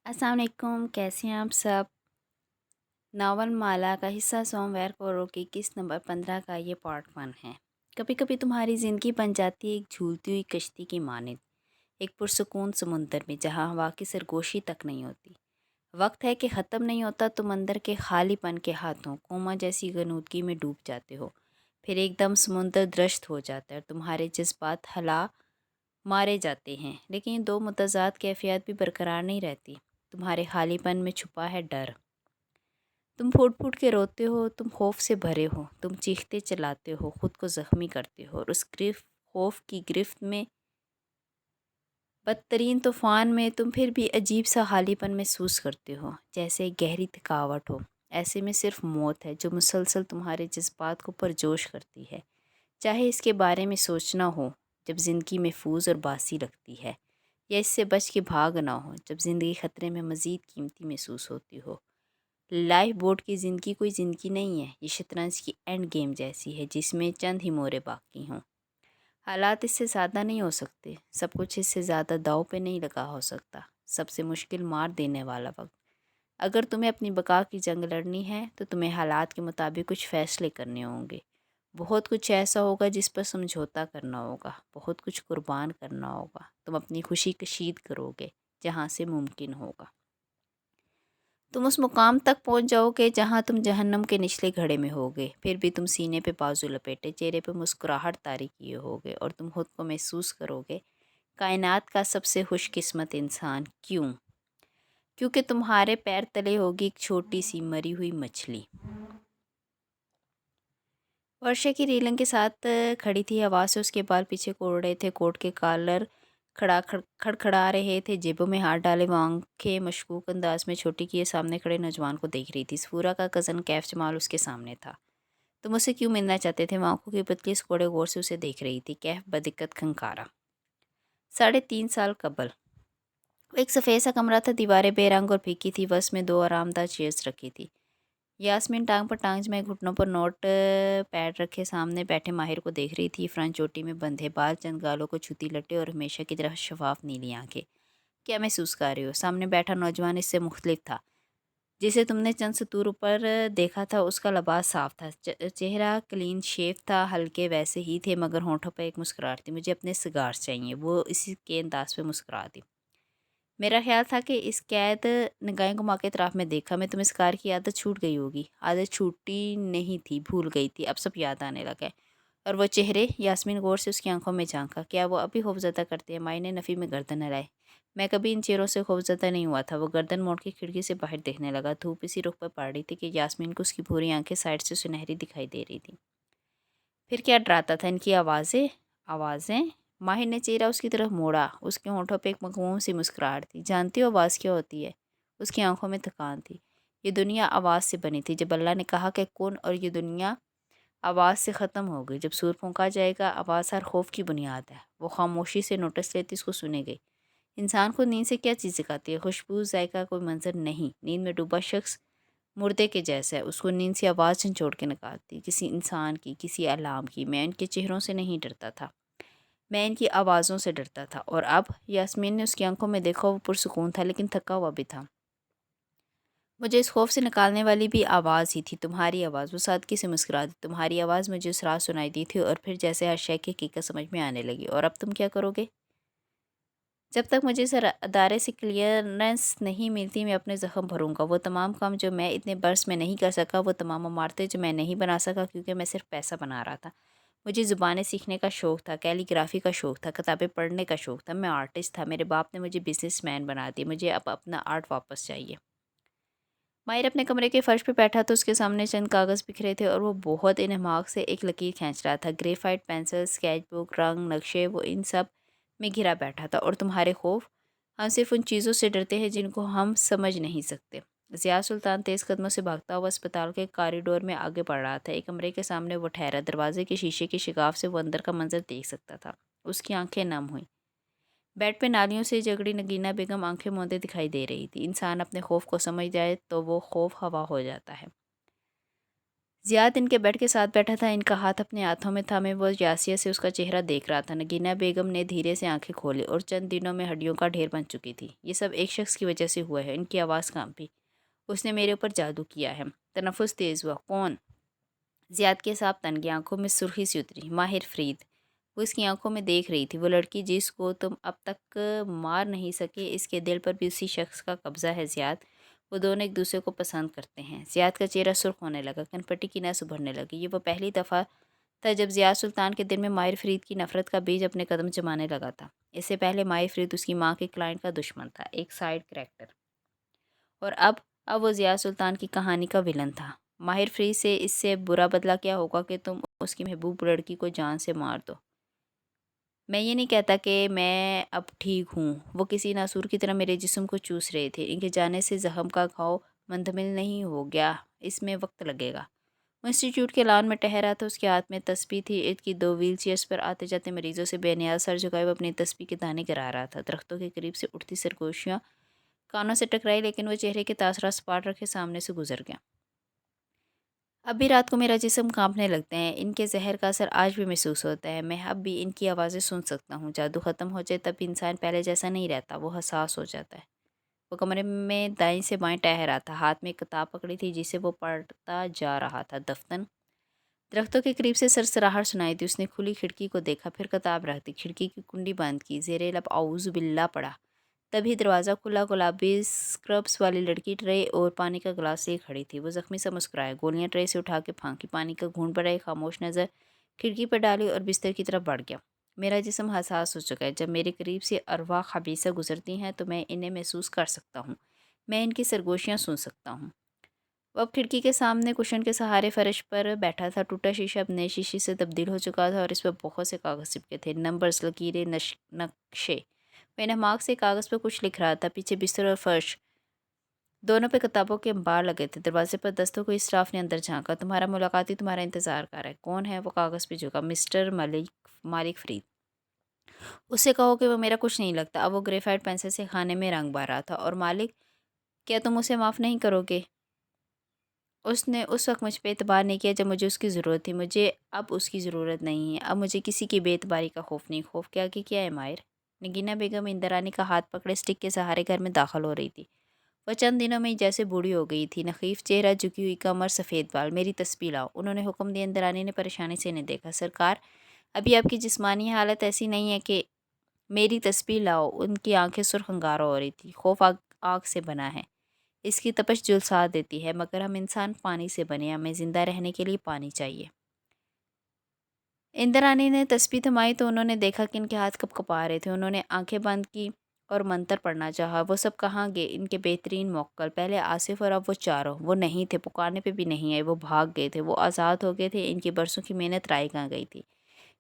अस्सलाम वालेकुम, कैसे हैं आप सब। नावल माला का हिस्सा सोमवार कोरो की किस्त नंबर 15 का ये पार्ट 1 है। कभी कभी तुम्हारी ज़िंदगी बन जाती है एक झूलती हुई कश्ती की मानिंद, एक पुरसुकून समुंदर में जहाँ हवा की सरगोशी तक नहीं होती। वक्त है कि ख़त्म नहीं होता, तुम अंदर के खालीपन के हाथों कोमा जैसी गनूदगी में डूब जाते हो। फिर एकदम समुंदर दृष्ट हो जाता है और तुम्हारे जज्बात हला मारे जाते हैं, लेकिन दो मुतज़ाद कैफियत भी बरकरार नहीं रहती। तुम्हारे खालीपन में छुपा है डर। तुम फूट फूट के रोते हो, तुम खौफ से भरे हो, तुम चीखते चलाते हो, खुद को ज़ख्मी करते हो और उस खौफ की गिरफ्त में, बदतरीन तूफ़ान में तुम फिर भी अजीब सा खालीपन महसूस करते हो, जैसे एक गहरी थकावट हो। ऐसे में सिर्फ मौत है जो मुसलसल तुम्हारे जज्बात को परजोश करती है, चाहे इसके बारे में सोचना हो जब ज़िंदगी महफूज और बासी लगती है, या इससे बच के भागना हो जब ज़िंदगी ख़तरे में मज़ीद कीमती महसूस होती हो। लाइफ बोट की ज़िंदगी कोई ज़िंदगी नहीं है, ये शतरंज की एंड गेम जैसी है जिसमें चंद ही मोरे बाकी हों। हालात इससे ज़्यादा नहीं हो सकते, सब कुछ इससे ज़्यादा दाव पे नहीं लगा हो सकता। सबसे मुश्किल मार देने वाला वक्त। अगर तुम्हें अपनी बका की जंग लड़नी है तो तुम्हें हालात के मुताबिक कुछ फ़ैसले करने होंगे। बहुत कुछ ऐसा होगा जिस पर समझौता करना होगा, बहुत कुछ कुर्बान करना होगा। तुम अपनी खुशी कशीद करोगे जहाँ से मुमकिन होगा। तुम उस मुकाम तक पहुंच जाओगे जहां तुम जहन्नम के निचले घड़े में होगे, फिर भी तुम सीने पे बाजू लपेटे, चेहरे पे मुस्कुराहट तारी किए होगे और तुम खुद को महसूस करोगे कायनात का सबसे खुशकिस्मत इंसान। क्यों? क्योंकि तुम्हारे पैर तले होगी एक छोटी सी मरी हुई मछली। वर्षा की रीलिंग के साथ खड़ी थी, हवा से उसके बाल पीछे कोड़ रहे थे, कोट के कॉलर खड़खड़ा रहे थे, जेबों में हाथ डाले वो आंखें मशकूक अंदाज में छोटी किए सामने खड़े नौजवान को देख रही थी। सफूरा का कज़न कैफ जमाल उसके सामने था। तुम उससे क्यों मिलना चाहते थे? वो आंखों की पतली स्कोड़े गौर से उसे देख रही थी। कैफ बदिक्कत खंकारा। 3.5 साल कबल वो एक सफ़ेद सा कमरा था, दीवारें बेरंग और फीकी थी, बस में 2 आरामदाह चेयर्स रखी थी। यास्मीन टांग पर टांग जमाए घुटनों पर नोट पैड रखे सामने बैठे माहिर को देख रही थी। फ्रंट चोटी में बंधे बाल, चंद गालों को छूती लटे और हमेशा की तरह शफाफ नीली आंखें। क्या महसूस कर रही हो? सामने बैठा नौजवान इससे मुख्तलिफ था। जिसे तुमने चंद सतूर ऊपर देखा था उसका लिबास साफ था, चेहरा क्लीन शेव था, हल्के वैसे ही थे मगर होंठों पर एक मुस्कुराहट थी। मुझे अपने सिगार चाहिए, वो इसी के अंदाज पे मुस्कुरा दी। मेरा ख्याल था कि इस कैद निगाहें घुमा के इतराफ़ में देखा। मैं तुम्हें शिकार की आदत छूट गई होगी। आदत छूटी नहीं थी, भूल गई थी, अब सब याद आने लगा है। और वो चेहरे? यास्मीन गौर से उसकी आंखों में झांका। क्या वो अभी खौफजदा करते हैं? माई ने नफ़ी में गर्दन हिलाई। मैं कभी इन चेहरों से खौफजदा नहीं हुआ था। वो गर्दन मोड़ के खिड़की से बाहर देखने लगा। धूप इसी रुख पर पड़ रही थी कि यास्मीन को उसकी भूरी आंखें साइड से सुनहरी दिखाई दे रही थी। फिर क्या डराता था? इनकी आवाज़ें? आवाज़ें? माहिर ने चेहरा उसकी तरफ मोड़ा। उसके होंठों पे एक मखमूम सी मुस्कुराहट थी। जानती हो आवाज़ क्या होती है? उसकी आंखों में थकान थी। ये दुनिया आवाज़ से बनी थी। जब अल्लाह ने कहा कि कुन, और ये दुनिया आवाज़ से ख़त्म हो गई। जब सूर फूंका जाएगा, आवाज़ हर खौफ की बुनियाद है। वो खामोशी से नोटिस लेती, इसको सुने गई। इंसान को नींद से क्या चीज़ सिखाती है? खुशबू, जायका, कोई मंजर नहीं। नींद में डूबा शख्स मुर्दे के जैसा है। उसको नींद से आवाज़ झंझोड़ के निकालती, किसी इंसान की, किसी अलार्म की। मैं इनके चेहरों से नहीं डरता था, मैं इनकी आवाज़ों से डरता था। और अब यास्मीन ने उसकी आंखों में देखा, वो पुरसुकून था लेकिन थका हुआ भी था। मुझे इस खौफ से निकालने वाली भी आवाज़ ही थी, तुम्हारी आवाज़। वो सादगी से मुस्कुरा दी। तुम्हारी आवाज़ मुझे उस रात सुनाई दी थी और फिर जैसे हर शय की हकीकत समझ में आने लगी। और अब तुम क्या करोगे? जब तक मुझे इस अदारे से क्लियरेंस नहीं मिलती, मैं अपने ज़ख्म भरूंगा। वो तमाम काम जो मैं इतने बरस में नहीं कर सका, वो तमाम इमारतें जो मैं नहीं बना सका क्योंकि मैं सिर्फ पैसा बना रहा था। मुझे ज़ुबानें सीखने का शौक़ था, कैलीग्राफी का शौक़ था, किताबें पढ़ने का शौक़ था। मैं आर्टिस्ट था। मेरे बाप ने मुझे बिजनेसमैन बना दिया। मुझे अब अपना आर्ट वापस चाहिए। माहिर अपने कमरे के फर्श पे बैठा था। उसके सामने चंद कागज़ बिखरे थे और वो बहुत इन्हमाक से एक लकीर खींच रहा था। ग्रेफाइट पेंसिल, स्केच बुक, रंग, नक्शे, वो इन सब में घिरा बैठा था। और तुम्हारे खौफ? हम सिर्फ उन चीज़ों से डरते हैं जिनको हम समझ नहीं सकते। ज़िया सुल्तान तेज़ कदमों से भागता हुआ अस्पताल के कॉरिडोर में आगे बढ़ रहा था। एक कमरे के सामने वो ठहरा। दरवाजे के शीशे की शिगाफ से वो अंदर का मंजर देख सकता था। उसकी आंखें नम हुई। बेड पे नालियों से जगड़ी नगीना बेगम आंखें मूंदे दिखाई दे रही थी। इंसान अपने खौफ को समझ जाए तो वो खौफ हवा हो जाता है। ज़ियाद इनके बेड के साथ बैठा था, इनका हाथ अपने हाथों में था। मैं वो यासिया से उसका चेहरा देख रहा था। नगीना बेगम ने धीरे से आंखें खोली और चंद दिनों में हड्डियों का ढेर बन चुकी थी। ये सब एक शख्स की वजह से हुआ है। इनकी आवाज़ कांपी। उसने मेरे ऊपर जादू किया है। तनफ़ुस तेज़ हुआ। कौन? ज़ियाद के साथ तन की आंखों में सुर्खी सी उतरी। माहिर फरीद। वो इसकी आंखों में देख रही थी। वो लड़की जिसको तुम अब तक मार नहीं सके, इसके दिल पर भी उसी शख्स का कब्जा है ज़ियाद। वो दोनों एक दूसरे को पसंद करते हैं। ज़ियाद का चेहरा सुर्ख होने लगा। कनपट्टी की नस उभरने लगी। ये वो पहली दफ़ा था जब ज़ियाद सुल्तान के दिल में माहिर फरीद की नफ़रत का बीज अपने कदम जमाने लगा था। इससे पहले माहिर फरीद उसकी माँ के क्लाइंट का दुश्मन था, एक साइड कैरेक्टर। और अब वो ज़िया सुल्तान की कहानी का विलन था। माहिर फरीद से इससे बुरा बदला क्या होगा कि तुम उसकी महबूब लड़की को जान से मार दो। मैं ये नहीं कहता कि मैं अब ठीक हूँ। वो किसी नासूर की तरह मेरे जिस्म को चूस रहे थे। इनके जाने से जख्म का घाव मंदमिल नहीं हो गया, इसमें वक्त लगेगा। वो इंस्टीट्यूट के लॉन में ठहरा था। उसके हाथ में तस्बीह थी। ईद की 2 व्हील चेयर्स पर आते जाते मरीजों से बेनियाज सर झुकाए वो अपनी तस्बीह के दाने गिरा रहा था। दरख्तों के करीब से उठती सरगोशियाँ कानों से टकराई, लेकिन वो चेहरे के तासरात सपाट रखे सामने से गुजर गया। अब भी रात को मेरा जिस्म कांपने लगते हैं। इनके जहर का असर आज भी महसूस होता है। मैं अब भी इनकी आवाज़ें सुन सकता हूँ। जादू ख़त्म हो जाए तब इंसान पहले जैसा नहीं रहता, वो हसास हो जाता है। वो कमरे में दाएं से बाएं टहल रहा था। हाथ में एक किताब पकड़ी थी जिसे वो पढ़ता जा रहा था। दफ्तन। दरख्तों के करीब से सरसराहट सुनाई दी। उसने खुली खिड़की को देखा, फिर किताब रख दी। खिड़की की कुंडी बंद की। ज़ेरे लब आऊज़ बिल्ला पड़ा। तभी दरवाज़ा खुला। गुलाबी स्क्रब्स वाली लड़की ट्रे और पानी का गिलास लिए खड़ी थी। वो ज़ख्मी सा मुस्कुराया। गोलियां ट्रे से उठा के फांकी। पानी का घूंट भरा एक खामोश नज़र खिड़की पर डाली और बिस्तर की तरफ बढ़ गया। मेरा जिस्म हसास हो चुका है। जब मेरे करीब से अरवा खबीसा गुजरती हैं तो मैं इन्हें महसूस कर सकता हूँ। मैं इनकी सरगोशियाँ सुन सकता हूँ। वो अब खिड़की के सामने कुशन के सहारे फर्श पर बैठा था। टूटा शीशा अब नए शीशे से तब्दील हो चुका था और इस पर बहुत से कागज़ चिपके थे। नंबर्स, लकीरें, नक्शे। मैंने मार्क से कागज़ पर कुछ लिख रहा था। पीछे बिस्तर और फर्श दोनों पे किताबों के अंबार लगे थे। दरवाजे पर दस्तों को स्टाफ ने अंदर झांका। तुम्हारा मुलाकाती तुम्हारा इंतज़ार कर रहा है। कौन है? वो कागज़ पे झुका। मिस्टर मालिक फरीद। उससे कहो कि वो मेरा कुछ नहीं लगता। अब वो ग्रेफाइट पेंसिल से खाने में रंग भर रहा था। और मालिक, क्या तुम उसे माफ़ नहीं करोगे? उसने उस वक्त मुझ पे एतबार नहीं किया जब मुझे उसकी ज़रूरत थी। मुझे अब उसकी ज़रूरत नहीं है। अब मुझे किसी की बेएतबारी का खौफ नहीं। खौफ के आगे क्या है माहिर? नगीना बेगम इंदरानी का हाथ पकड़े स्टिक के सहारे घर में दाखिल हो रही थी। वह चंद दिनों में जैसे बूढ़ी हो गई थी। नखीफ चेहरा, झुकी हुई कमर, सफ़ेद बाल। मेरी तस्बीह लाओ, उन्होंने हुक्म दिया। इंदरानी ने परेशानी से इन्हें देखा। सरकार, अभी आपकी जिस्मानी हालत ऐसी नहीं है कि मेरी तस्बीह लाओ। उनकी आंखें सुर्ख अंगारा हो रही थी। खौफ आग आग से बना है। इसकी तपश झुलसा देती है, मगर हम इंसान पानी से बने। हमें ज़िंदा रहने के लिए पानी चाहिए। इंद्राणी ने तस्बीह थमाई तो उन्होंने देखा कि इनके हाथ कँपा रहे थे। उन्होंने आंखें बंद की और मंतर पढ़ना चाहा। वो सब कहाँ गए? इनके बेहतरीन मौक्कल, पहले आसिफ और अब वो चारों। वो नहीं थे, पुकारने पे भी नहीं आए। वो भाग गए थे। वो आज़ाद हो गए थे। इनकी बरसों की मेहनत राई कहाँ गई थी?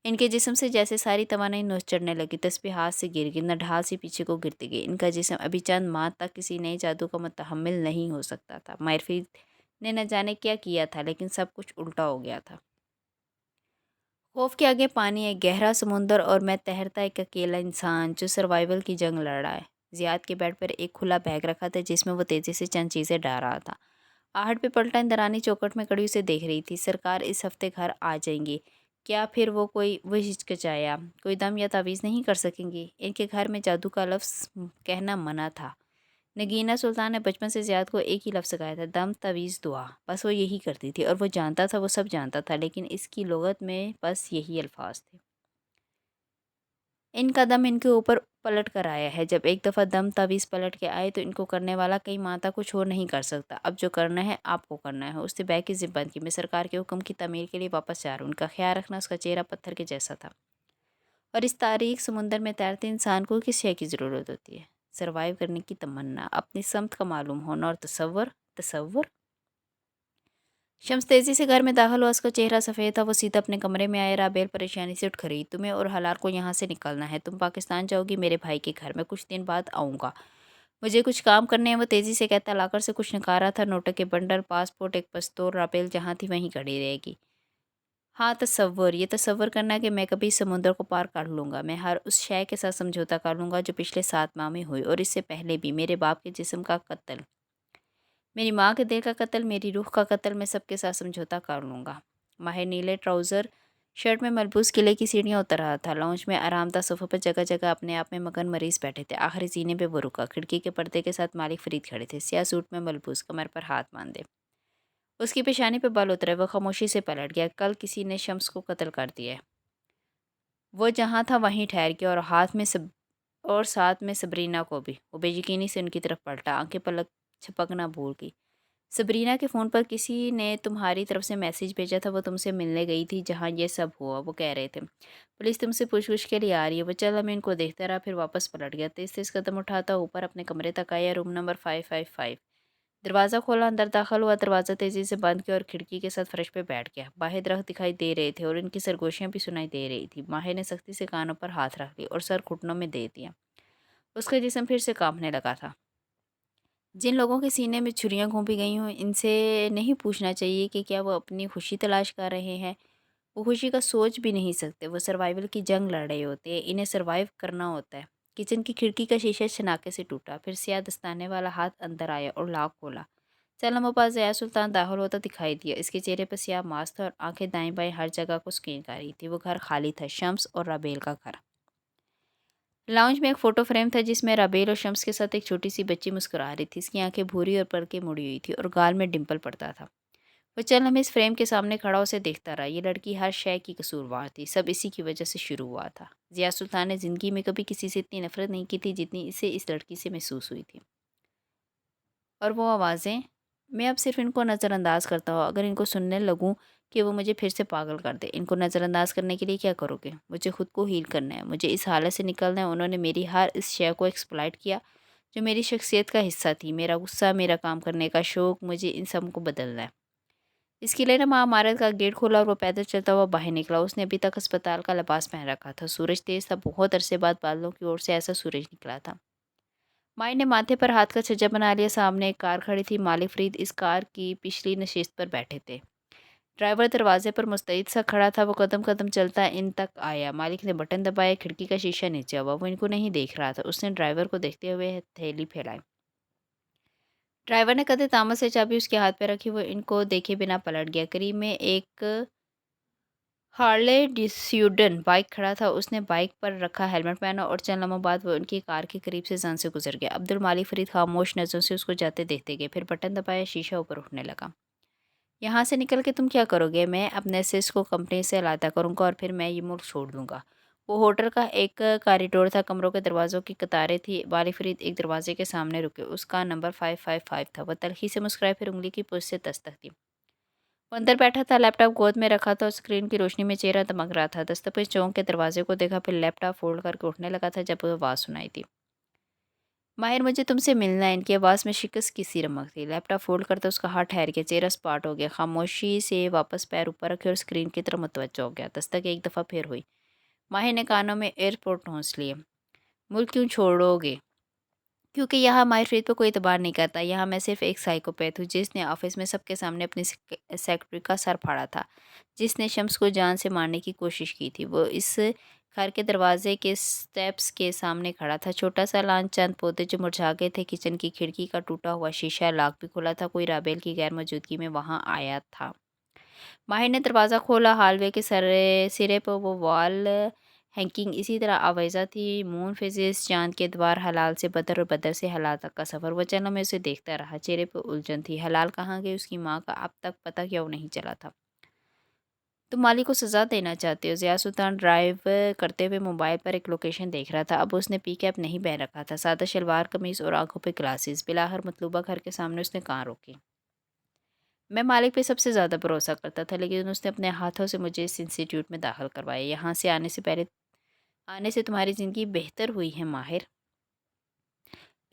इनके जिस्म से जैसे सारी तवानाई नोच चढ़ने लगी। तस्बीह हाथ से गिर गई। नढाल सी पीछे को गिरती गई। इनका जिस्म अभी चंद माह तक किसी नए जादू का मुतहम्मिल नहीं हो सकता था। मायरफीद ने न जाने क्या किया था, लेकिन सब कुछ उल्टा हो गया था। खौफ के आगे पानी, एक गहरा समुंदर, और मैं तैरता एक अकेला इंसान जो सर्वाइवल की जंग लड़ रहा है। ज़ियाद के बेड पर एक खुला बैग रखा था जिसमें वो तेज़ी से चंद चीज़ें डाल रहा था। आहट पे पलटा। इंदरानी चौखट में खड़ी उसे देख रही थी। सरकार इस हफ्ते घर आ जाएंगी क्या? फिर वो हिचकिचाया। कोई दम या तावीज़ नहीं कर सकेंगी? इनके घर में जादू का लफ्ज़ कहना मना था। नगीना सुल्तान ने बचपन से ज़ियाद को एक ही लफ्ज़ सिखाया था, दम, तवीज़, दुआ। बस वो यही करती थी और वो जानता था, वो सब जानता था, लेकिन इसकी लुग़त में बस यही अल्फाज थे। इनका दम इनके ऊपर पलट कर आया है। जब एक दफ़ा दम तावीज़ पलट के आए तो इनको करने वाला कई माता कुछ और नहीं कर सकता। अब जो करना है आपको करना है। उसने बैग की ज़िप बंद की। मैं सरकार के हुक्म की तमीर के लिए वापस जा रहा हूँ। उनका ख्याल रखना। उसका चेहरा पत्थर के जैसा था। और इस तारीख समुंदर में तैरते इंसान को किस शय की ज़रूरत होती है? सर्वाइव करने की तमन्ना, अपनी समत का मालूम होना, और तसव्वुर। तसव्वुर। शम्स तेज़ी से घर में दाखिल हुआ। उसका चेहरा सफ़ेद था। वो सीधा अपने कमरे में आया। राबेल परेशानी से उठ खड़ी। तुम्हें और हलाल को यहाँ से निकलना है। तुम पाकिस्तान जाओगी मेरे भाई के घर में। कुछ दिन बाद आऊँगा। मुझे कुछ काम करने हैं। वो तेज़ी से कहता लाकर से कुछ निकाल रहा था। नोटों के बंडल, पासपोर्ट, एक पस्तौर। राबेल जहाँ थी वहीं खड़ी रहेगी। हाँ, तसव्वुर। ये तसव्वुर करना कि मैं कभी समुद्र को पार कर लूँगा। मैं हर उस शय के साथ समझौता कर लूँगा जो पिछले 7 माह में हुई, और इससे पहले भी। मेरे बाप के जिस्म का कत्ल। میری ماں کے دل کا قتل، میری روح کا قتل، میں سب کے ساتھ سمجھوتا کر لوں گا۔ ماہر نیلے ٹراؤزر شرٹ میں ملبوس قلعے کی سیڑھیاں اتر رہا تھا۔ لاؤنج میں آرام دہ صوفوں پر جگہ جگہ اپنے آپ میں مگن مریض بیٹھے تھے۔ آخری سینے پہ وہ رکا۔ کھڑکی کے پردے کے ساتھ مالک فرید کھڑے تھے، سیاہ سوٹ میں ملبوس، کمر پر ہاتھ باندھے۔ اس کی پیشانی پہ بال اترے، وہ خاموشی سے پلٹ گیا۔ کل کسی نے شمس کو قتل کر دیا ہے۔ وہ جہاں تھا وہیں ٹھہر گیا اور ساتھ میں سبرینا کو بھی۔ وہ بے یقینی سے ان کی طرف پلٹا، آنکھیں پلک چھپکنا بھول گئی۔ سبرینا کے فون پر کسی نے تمہاری طرف سے میسج بھیجا تھا، وہ تم سے ملنے گئی تھی جہاں یہ سب ہوا، وہ کہہ رہے تھے۔ پولیس تم سے پوچھ گچھ کے لیے آ رہی ہے۔ وہ چند لمحے ان کو دیکھتا رہا، پھر واپس پلٹ گیا۔ تیز تیز قدم اٹھاتا اوپر اپنے کمرے تک آیا، روم نمبر 555۔ دروازہ کھولا، اندر داخل ہوا، دروازہ تیزی سے بند کیا اور کھڑکی کے ساتھ فرش پہ بیٹھ گیا۔ باہر درخت دکھائی دے رہے تھے اور ان کی سرگوشیاں بھی سنائی دے رہی تھی۔ ماہر نے سختی سے کانوں پر ہاتھ رکھ لی اور سر گھٹنوں میں دے دیا۔ اس کا جسم پھر سے کانپنے لگا تھا۔ جن لوگوں کے سینے میں چھریاں گھونپی گئی ہوں، ان سے نہیں پوچھنا چاہیے کہ کیا وہ اپنی خوشی تلاش کر رہے ہیں۔ وہ خوشی کا سوچ بھی نہیں سکتے۔ وہ سروائیول کی جنگ لڑ رہے ہوتے ہیں، انہیں سروائیو کرنا ہوتا ہے۔ کچن کی کھڑکی کا شیشہ شناکے سے ٹوٹا، پھر سیاہ دستانے والا ہاتھ اندر آیا اور لاک کھولا۔ سلم بعد ضیاء سلطان داخل ہوتا دکھائی دیا۔ اس کے چہرے پر سیاہ ماسک تھا اور آنکھیں دائیں بائیں ہر جگہ کو سکین کر رہی تھی۔ وہ گھر خالی تھا، شمس اور رابیل کا گھر۔ لاؤنج میں ایک فوٹو فریم تھا جس میں رابیل اور شمس کے ساتھ ایک چھوٹی سی بچی مسکرا رہی تھی۔ اس کی آنکھیں بھوری اور پر کے مڑی ہوئی تھی اور گال میں ڈمپل پڑتا تھا۔ وہ چند لمحے اس فریم کے سامنے کھڑا اسے دیکھتا رہا۔ یہ لڑکی ہر شے کی قصوروار تھی، سب اسی کی وجہ سے شروع ہوا تھا۔ ضیاء سلطان نے زندگی میں کبھی کسی سے اتنی نفرت نہیں کی تھی جتنی اسے اس لڑکی سے محسوس ہوئی تھی۔ اور وہ آوازیں، میں اب صرف ان کو نظر انداز کرتا ہوں۔ اگر ان کو سننے لگوں کہ وہ مجھے پھر سے پاگل کر دے۔ ان کو نظر انداز کرنے کے لیے کیا کرو گے؟ مجھے خود کو ہیل کرنا ہے، مجھے اس حالت سے نکلنا ہے۔ انہوں نے میری ہر اس شے کو ایکسپلائٹ کیا جو میری شخصیت کا حصہ تھی، میرا غصہ، میرا کام کرنے کا شوق۔ مجھے ان سب کو بدلنا ہے۔ اس قلعے نما عمارت کا گیٹ کھولا اور وہ پیدل چلتا ہوا باہر نکلا۔ اس نے ابھی تک ہسپتال کا لباس پہن رکھا تھا۔ سورج تیز تھا، بہت عرصے بعد بادلوں کی اوٹ سے ایسا سورج نکلا تھا۔ مائی نے ماتھے پر ہاتھ کا چھجا بنا لیا۔ سامنے ایک کار کھڑی تھی، مالک فرید اس کار کی پچھلی نشست پر بیٹھے تھے۔ ڈرائیور دروازے پر مستعد سا کھڑا تھا۔ وہ قدم قدم چلتا ان تک آیا۔ مالک نے بٹن دبایا، کھڑکی کا شیشہ نیچے ہوا۔ وہ ان کو نہیں دیکھ رہا تھا۔ اس نے ڈرائیور کو دیکھتے ہوئے تھیلی پھیلائی۔ ڈرائیور نے قدرے تامل سے چابی اس کے ہاتھ پہ رکھی۔ وہ ان کو دیکھے بنا پلٹ گیا۔ قریب میں ایک ہارلے ڈیویڈسن بائک کھڑا تھا۔ اس نے بائک پر رکھا ہیلمٹ پہنا اور چند لمحوں بعد وہ ان کی کار کے قریب سے زن سے گزر گیا۔ عبدالمالک فرید خاموش نظروں سے اس کو جاتے دیکھتے گئے، پھر بٹن دبایا، شیشہ اوپر اٹھنے لگا۔ یہاں سے نکل کے تم کیا کرو گے؟ میں اپنے سس کو کمپنی سے علیحدہ کروں گا اور پھر میں یہ ملک چھوڑ دوں گا۔ وہ ہوٹل کا ایک کاریڈور تھا، کمروں کے دروازوں کی قطاریں تھی۔ مالک فرید ایک دروازے کے سامنے رکے، اس کا نمبر 555 تھا۔ وہ تلخی سے مسکرائے، پھر انگلی کی پوچھ سے دستک دی۔ وہ اندر بیٹھا تھا، لیپ ٹاپ گود میں رکھا تھا اور اسکرین کی روشنی میں چہرہ دمک رہا تھا۔ دستک پہ چونک کے دروازے کو دیکھا، پھر لیپ ٹاپ فولڈ کر کے اٹھنے لگا تھا جب وہ آواز سنائی دی۔ ماہر، مجھے تم سے ملنا ہے۔ ان کی آواز میں شکست کی سی رمق تھی۔ لیپ ٹاپ فولڈ کرتا اس کا ہاتھ ٹھہر گیا، چہرہ سپاٹ ہو گیا۔ خاموشی سے واپس پیر اوپر رکھے اور اسکرین کی طرف متوجہ ہو گیا۔ دستک ایک دفعہ پھر ہوئی۔ ماہر نے کانوں میں ایئرپورٹ ٹھونس لیے۔ ملک کیوں چھوڑو گے؟ کیونکہ یہاں ماہر فرید پہ کوئی اعتبار نہیں کرتا۔ یہاں میں صرف ایک سائیکوپیتھ ہوں جس نے آفس میں سب کے سامنے اپنی سیکرٹری کا سر پھاڑا تھا، جس نے شمس کو جان سے مارنے کی کوشش کی تھی۔ وہ اس گھر کے دروازے کے سٹیپس کے سامنے کھڑا تھا، چھوٹا سا لان، چند پودے جو مرجھا گئے تھے، کچن کی کھڑکی کا ٹوٹا ہوا شیشہ، لاک بھی کھلا تھا۔ کوئی رابیل کی غیر موجودگی میں وہاں آیا تھا۔ ماہر نے دروازہ کھولا۔ ہال وے کے سرے پر وہ وال ہینگنگ اسی طرح آویزہ تھی۔ مون فیزز، چاند کے ادوار، حلال سے بدر اور بدر سے حلال تک کا سفر۔ وہ چند میں اسے دیکھتا رہا، چہرے پہ الجھن تھی۔ حلال کہاں گئی؟ اس کی ماں کا اب تک پتہ کیوں نہیں چلا تھا؟ تم مالک کو سزا دینا چاہتے ہو؟ ضیاء سلطان ڈرائیو کرتے ہوئے موبائل پر ایک لوکیشن دیکھ رہا تھا۔ اب اس نے پی کیپ نہیں پہن رکھا تھا، سادہ شلوار قمیض اور آنکھوں پہ گلاسز۔ بالآخر مطلوبہ گھر کے سامنے اس نے کان روکی۔ میں مالک پہ سب سے زیادہ بھروسہ کرتا تھا، لیکن اس نے اپنے ہاتھوں سے مجھے اس انسٹیٹیوٹ میں داخل کروایا۔ یہاں سے آنے سے تمہاری زندگی بہتر ہوئی ہے ماہر۔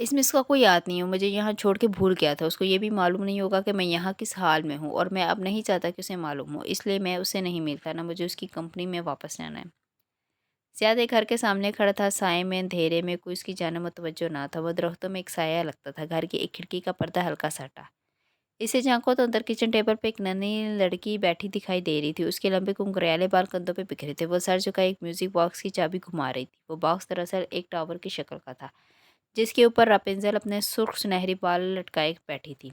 اس میں اس کا کوئی یاد نہیں ہو، مجھے یہاں چھوڑ کے بھول گیا تھا۔ اس کو یہ بھی معلوم نہیں ہوگا کہ میں یہاں کس حال میں ہوں، اور میں اب نہیں چاہتا کہ اسے معلوم ہو، اس لیے میں اسے نہیں ملتا، نہ مجھے اس کی کمپنی میں واپس جانا ہے۔ زیادہ گھر کے سامنے کھڑا تھا، سائے میں، اندھیرے میں، کوئی اس کی جانب متوجہ نہ تھا۔ وہ درختوں میں ایک سایہ لگتا تھا۔ گھر کی ایک کھڑکی کا پردہ ہلکا سا ہٹا۔ اسے جھانکو تو اندر کچن ٹیبل پہ ایک ننھی لڑکی بیٹھی دکھائی دے رہی تھی۔ اس کے لمبے گھنگریالے بال کندھوں پہ بکھرے تھے۔ وہ سر جھکائے ایک میوزک باکس کی چابی گھما رہی تھی۔ وہ باکس دراصل ایک ٹاور کی شکل کا تھا، جس کے اوپر راپنزل اپنے سرخ سنہری بال لٹکائے بیٹھی تھی۔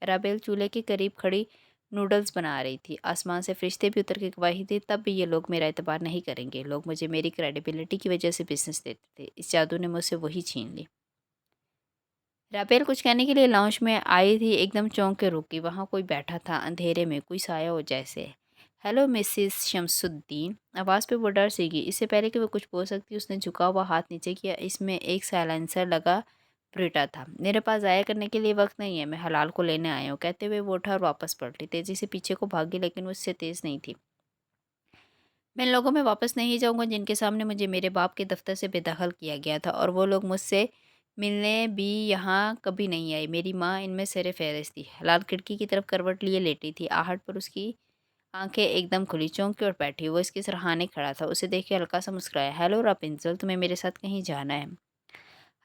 राबेल चूल्हे के करीब खड़ी नूडल्स बना रही थी। आसमान से फरिश्ते भी उतर के गवाही थे, तब भी ये लोग मेरा एतबार नहीं करेंगे। लोग मुझे मेरी क्रेडिबिलिटी की वजह से बिजनेस देते थे। इस जादू ने मुझसे वही छीन ली। राबेल कुछ कहने के लिए लाउंज में आई थी, एकदम चौंक के रुकी। वहाँ कोई बैठा था, अंधेरे में, कोई साया हो जैसे। Hello Mrs Shamsuddin. आवाज़ पे वो डर सी गई। इससे पहले कि वो कुछ बोल सकती उसने झुका हुआ हाथ नीचे किया। इसमें एक साइलेंसर लगा ब्रिटा था। मेरे पास ज़ाया करने के लिए वक्त नहीं है, मैं हलाल को लेने आया हूँ, कहते हुए वो उठा और वापस पलटी। तेज़ी से पीछे को भागी, लेकिन वो उससे तेज़ नहीं थी। मैं इन लोगों में वापस नहीं जाऊंगा जिनके सामने मुझे मेरे बाप के दफ्तर से बेदखल किया गया था, और वो लोग मुझसे मिलने भी यहाँ कभी नहीं आए। मेरी माँ इनमें सर फहरिस्त थी। हलाल खिड़की की तरफ करवट लिए लेटी थी। आहट पर उसकी आंखें एकदम खुली, चौंकी और बैठी। वो इसके सरहाने खड़ा था। उसे देख के हल्का सा मुस्कुराया। हेलो रापुंज़ल, तुम्हें मेरे साथ कहीं जाना है?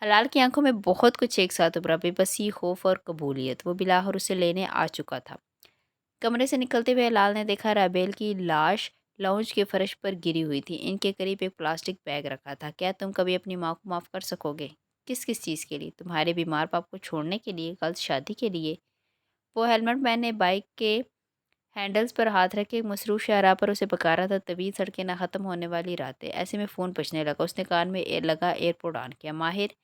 हलाल की आंखों में बहुत कुछ एक साथ उभरा, बेबसी, खौफ और कबूलियत। वो बिलाहर उसे लेने आ चुका था। कमरे से निकलते हुए लाल ने देखा राबेल की लाश लाउंज के फर्श पर गिरी हुई थी। इनके करीब एक प्लास्टिक बैग रखा था। क्या तुम कभी अपनी माँ को माफ़ कर सकोगे? किस किस चीज़ के लिए? तुम्हारे बीमार बाप को छोड़ने के लिए? कल शादी के लिए? वो हेलमेट मैंने बाइक के हैंडल्स पर हाथ रखे एक मसरूफ़ शाहराह पर उसे पकारा था। तवील सड़कें ना ख़त्म होने वाली रातें। ऐसे में फ़ोन बजने लगा। उसने कान में लगा एयरपोर्ट ऑन किया। माहिर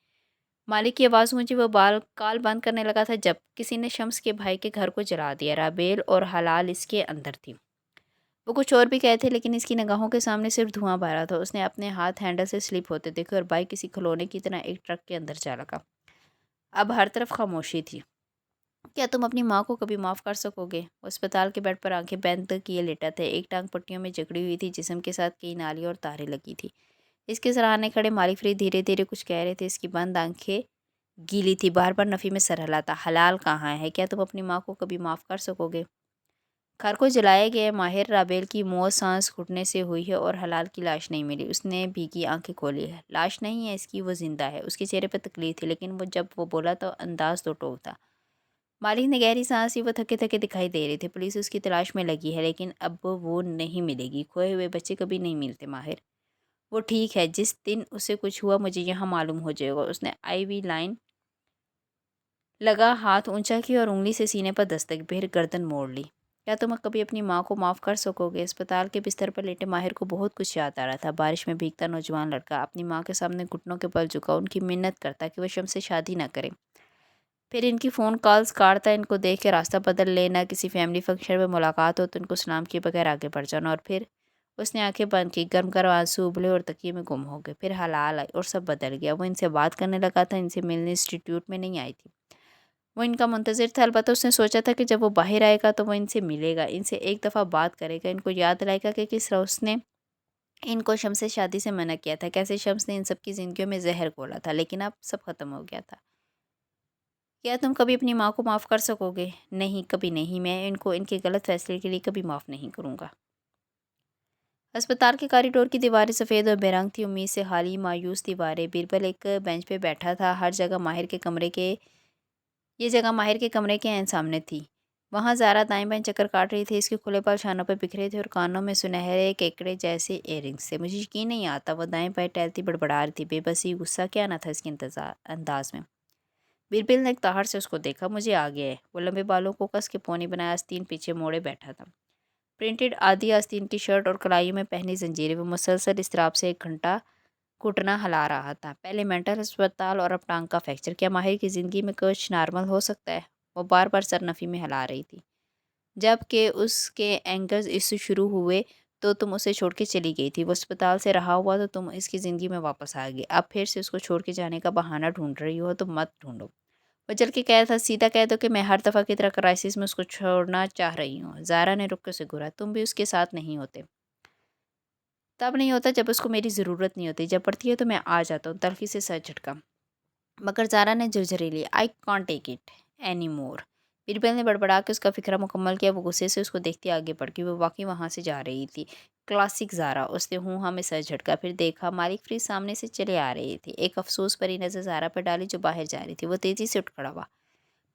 मालिक की आवाज़ गूंजी। वो बाल काल बंद करने लगा था जब किसी ने शम्स के भाई के घर को जला दिया। राबेल और हलाल इसके अंदर थी। वो कुछ और भी कहते थे, लेकिन इसकी निगाहों के सामने सिर्फ धुआं भरा था। उसने अपने हाथ हैंडल से स्लिप होते देखे और बाइक किसी खिलौने की तरह एक ट्रक के अंदर जा लगा। अब हर तरफ खामोशी थी। क्या तुम अपनी माँ को कभी माफ़ कर सकोगे? वो अस्पताल के बेड पर आंखें बंद किए लेटा था। एक टांग पट्टियों में जकड़ी हुई थी, जिस्म के साथ कई नालियाँ और तारें लगी थी। इसके सराहने खड़े मालिक फरीद धीरे धीरे कुछ कह रहे थे। इसकी बंद आंखें गीली थी। बार बार नफ़ी में सर हिलाता। हलाल कहाँ है? क्या तुम अपनी माँ को कभी माफ़ कर सकोगे? घर को जलाया गया। माहिर राबेल की मौत सांस घुटने से हुई है और हलाल की लाश नहीं मिली। उसने भीगी आंखें खोली है। लाश नहीं है इसकी, वो जिंदा है। उसके चेहरे पर तकलीफ थी, लेकिन जब वो बोला तो अंदाज तो टोक था। मालिक ने गहरी सांस ली। वो थके थके दिखाई दे रहे थे। पुलिस उसकी तलाश में लगी है, लेकिन अब वो नहीं मिलेगी। खोए हुए बच्चे कभी नहीं मिलते माहिर। वो ठीक है, जिस दिन उसे कुछ हुआ मुझे यहाँ मालूम हो जाएगा। उसने IV लाइन लगा हाथ ऊंचा किया और उंगली से सीने पर दस्तक, फिर गर्दन मोड़ ली। क्या तुम कभी अपनी माँ को माफ़ कर सकोगे? अस्पताल के बिस्तर पर लेटे माहिर को बहुत कुछ याद आ रहा था। बारिश में भीगता नौजवान लड़का, अपनी माँ के सामने घुटनों के बल झुका, उनकी मिन्नत करता कि वह शम्स से शादी ना करे। फिर इनकी फ़ोन कॉल्स काटता, इनको देख के रास्ता बदल लेना, किसी फैमिली फंक्शन में मुलाकात हो तो इनको सलाम किए बगैर आगे बढ़ जाना। और फिर उसने आंखें बंद की। गर्म गर्म आंसू उबले और तकिए में गुम हो गए। फिर हलाल आई और सब बदल गया। वो इनसे बात करने लगा था, इनसे मिलने इंस्टीट्यूट में नहीं आई थी। वो इनका मुंतज़िर था। अलबत्ता उसने सोचा था कि जब वो बाहर आएगा तो वो इनसे मिलेगा, इनसे एक दफ़ा बात करेगा, इनको याद दिलाएगा कि किस तरह उसने इनको शम्स से शादी से मना किया था, कैसे शम्स ने इन सब की ज़िंदगियों में जहर घोला था। लेकिन अब सब ख़त्म हो गया था। क्या तुम कभी अपनी माँ को माफ़ कर सकोगे? नहीं, कभी नहीं। मैं इनको इनके गलत फैसले के लिए कभी माफ़ नहीं करूँगा। अस्पताल के कॉरिडोर की दीवारें सफ़ेद और बेरंग थी, उम्मीद से खाली मायूस दीवारें। बीरबल एक बेंच पे बैठा था। ये जगह माहिर के कमरे के ऐन सामने थी। वहाँ ज़ारा दाएं बाएं चक्कर काट रही थी। इसके खुले बाल शानों पर बिखरे थे और कानों में सुनहरे केकड़े जैसे इयररिंग्स थे। मुझे यकीन नहीं आता। वो दाएं बाएं टहलती बड़बड़ा रही थी। बेबसी, गुस्सा क्या ना था इसके अंदाज में। बिरबिल ने एक ताहड़ से उसको देखा। मुझे आ गया है। वो लंबे बालों को कस के पौनी बनाया आस्तीन पीछे मोड़े बैठा था। प्रिंटेड आधी आस्तीन की शर्ट और कलाइयों में पहनी जंजीरें। वो मुसलसल इसराब से एक घंटा घुटना हिला रहा था। पहले मेंटल अस्पताल और अब टांग का फ्रैक्चर। क्या माहिर की ज़िंदगी में कुछ नॉर्मल हो सकता है? वो बार बार सरनफी में हिला रही थी। जबकि उसके एंगर्स इश्यू शुरू हुए तो तुम उसे छोड़ के चली गई थी। वो अस्पताल से रहा हुआ तो तुम इसकी ज़िंदगी में वापस आ गई। अब फिर से उसको छोड़ के जाने का बहाना ढूंढ रही हो तो मत ढूंढो। वो जल के कह था, सीधा कह दो कि मैं हर दफ़ा की तरह क्राइसिस में उसको छोड़ना चाह रही हूँ। ज़ारा ने रुक के उसे घूरा। तुम भी उसके साथ नहीं होते। तब नहीं होता जब उसको मेरी ज़रूरत नहीं होती। जब पड़ती है तो मैं आ जाता हूँ। तल्खी से सर झटका। मगर ज़ारा ने झुरझुरी ली। I can't take it any more. Birbal ने बड़बड़ा के उसका फिक्रा मुकम्मल किया। वो गुस्से से उसको देखती आगे बढ़ गई। वो वाकई वहाँ से जा रही थी। क्लासिक ज़ारा। उसने हूँ हाँ में सर झटका, फिर देखा मालिक फ्रीज सामने से चले आ रही थी। एक अफसोस भरी नज़र ज़ारा पर डाली जो बाहर जा रही थी। वो तेज़ी से उठ खड़ा हुआ।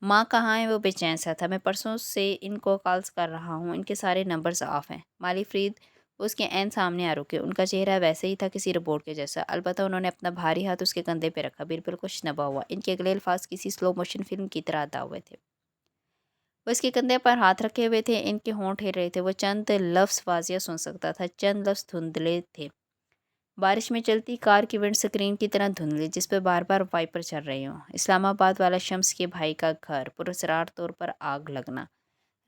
माँ कहाँ है? वो बेचैन सा था। मैं परसों से इनको कॉल्स कर रहा हूँ, इनके सारे नंबर्स ऑफ हैं। माली फ्रीद उसके ऐन सामने आ रुके। उनका चेहरा वैसे ही था किसी रोबोट के जैसा। अलबत्ता उन्होंने अपना भारी हाथ उसके कंधे पे रखा। बिल्कुल कुछ नबा हुआ। इनके अगले अल्फाज किसी स्लो मोशन फिल्म की तरह अदा हुए थे। वो इसके कंधे पर हाथ रखे हुए थे, इनके होंठ हिल रहे थे। वो चंद लफ्ज़ वाज़िया सुन सकता था, चंद लफ्ज़ धुंधले थे। बारिश में चलती कार की विंड स्क्रीन की तरह धुंधली, जिस पर बार-बार वाइपर चल रही हों। इस्लामाबाद वाला शम्स के भाई का घर, पुरस्रार तौर पर आग लगना।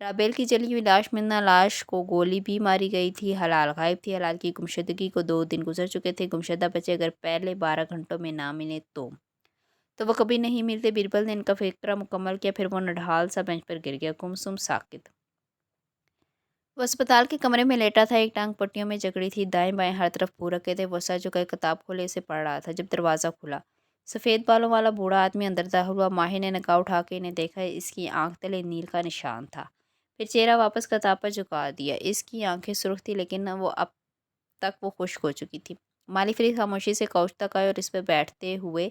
राबेल की जली हुई लाश मिलना, लाश को गोली भी मारी गई थी। हलाल गायब थी। हलाल की गुमशुदगी को 2 दिन गुजर चुके थे। गुमशुदा बच्चे अगर पहले 12 घंटों में ना मिले तो वो कभी नहीं मिलते। बीरबल ने इनका फ़िक्रा मुकम्मल किया, फिर वो नढाल सा बेंच पर गिर गया, गुमसुम साकित। वो अस्पताल के कमरे में लेटा था, एक टांग पट्टियों में जकड़ी थी, दाएं-बाएं हर तरफ फूल रखे थे। वो सर झुकाए किताब खोले इसे पढ़ रहा था, जब दरवाज़ा खुला। सफ़ेद बालों वाला बूढ़ा आदमी अंदर दाखिल हुआ। माहिर ने निगाह उठा के इन्हें देखा। इसकी आंख तले नील का निशान था। फिर चेहरा वापस किताब पर झुका दिया। इसकी आंखें सुर्ख थी, लेकिन वो अब तक वो खुश्क हो चुकी थी। माली फरीद खामोशी से काउच तक आए और इस पर बैठते हुए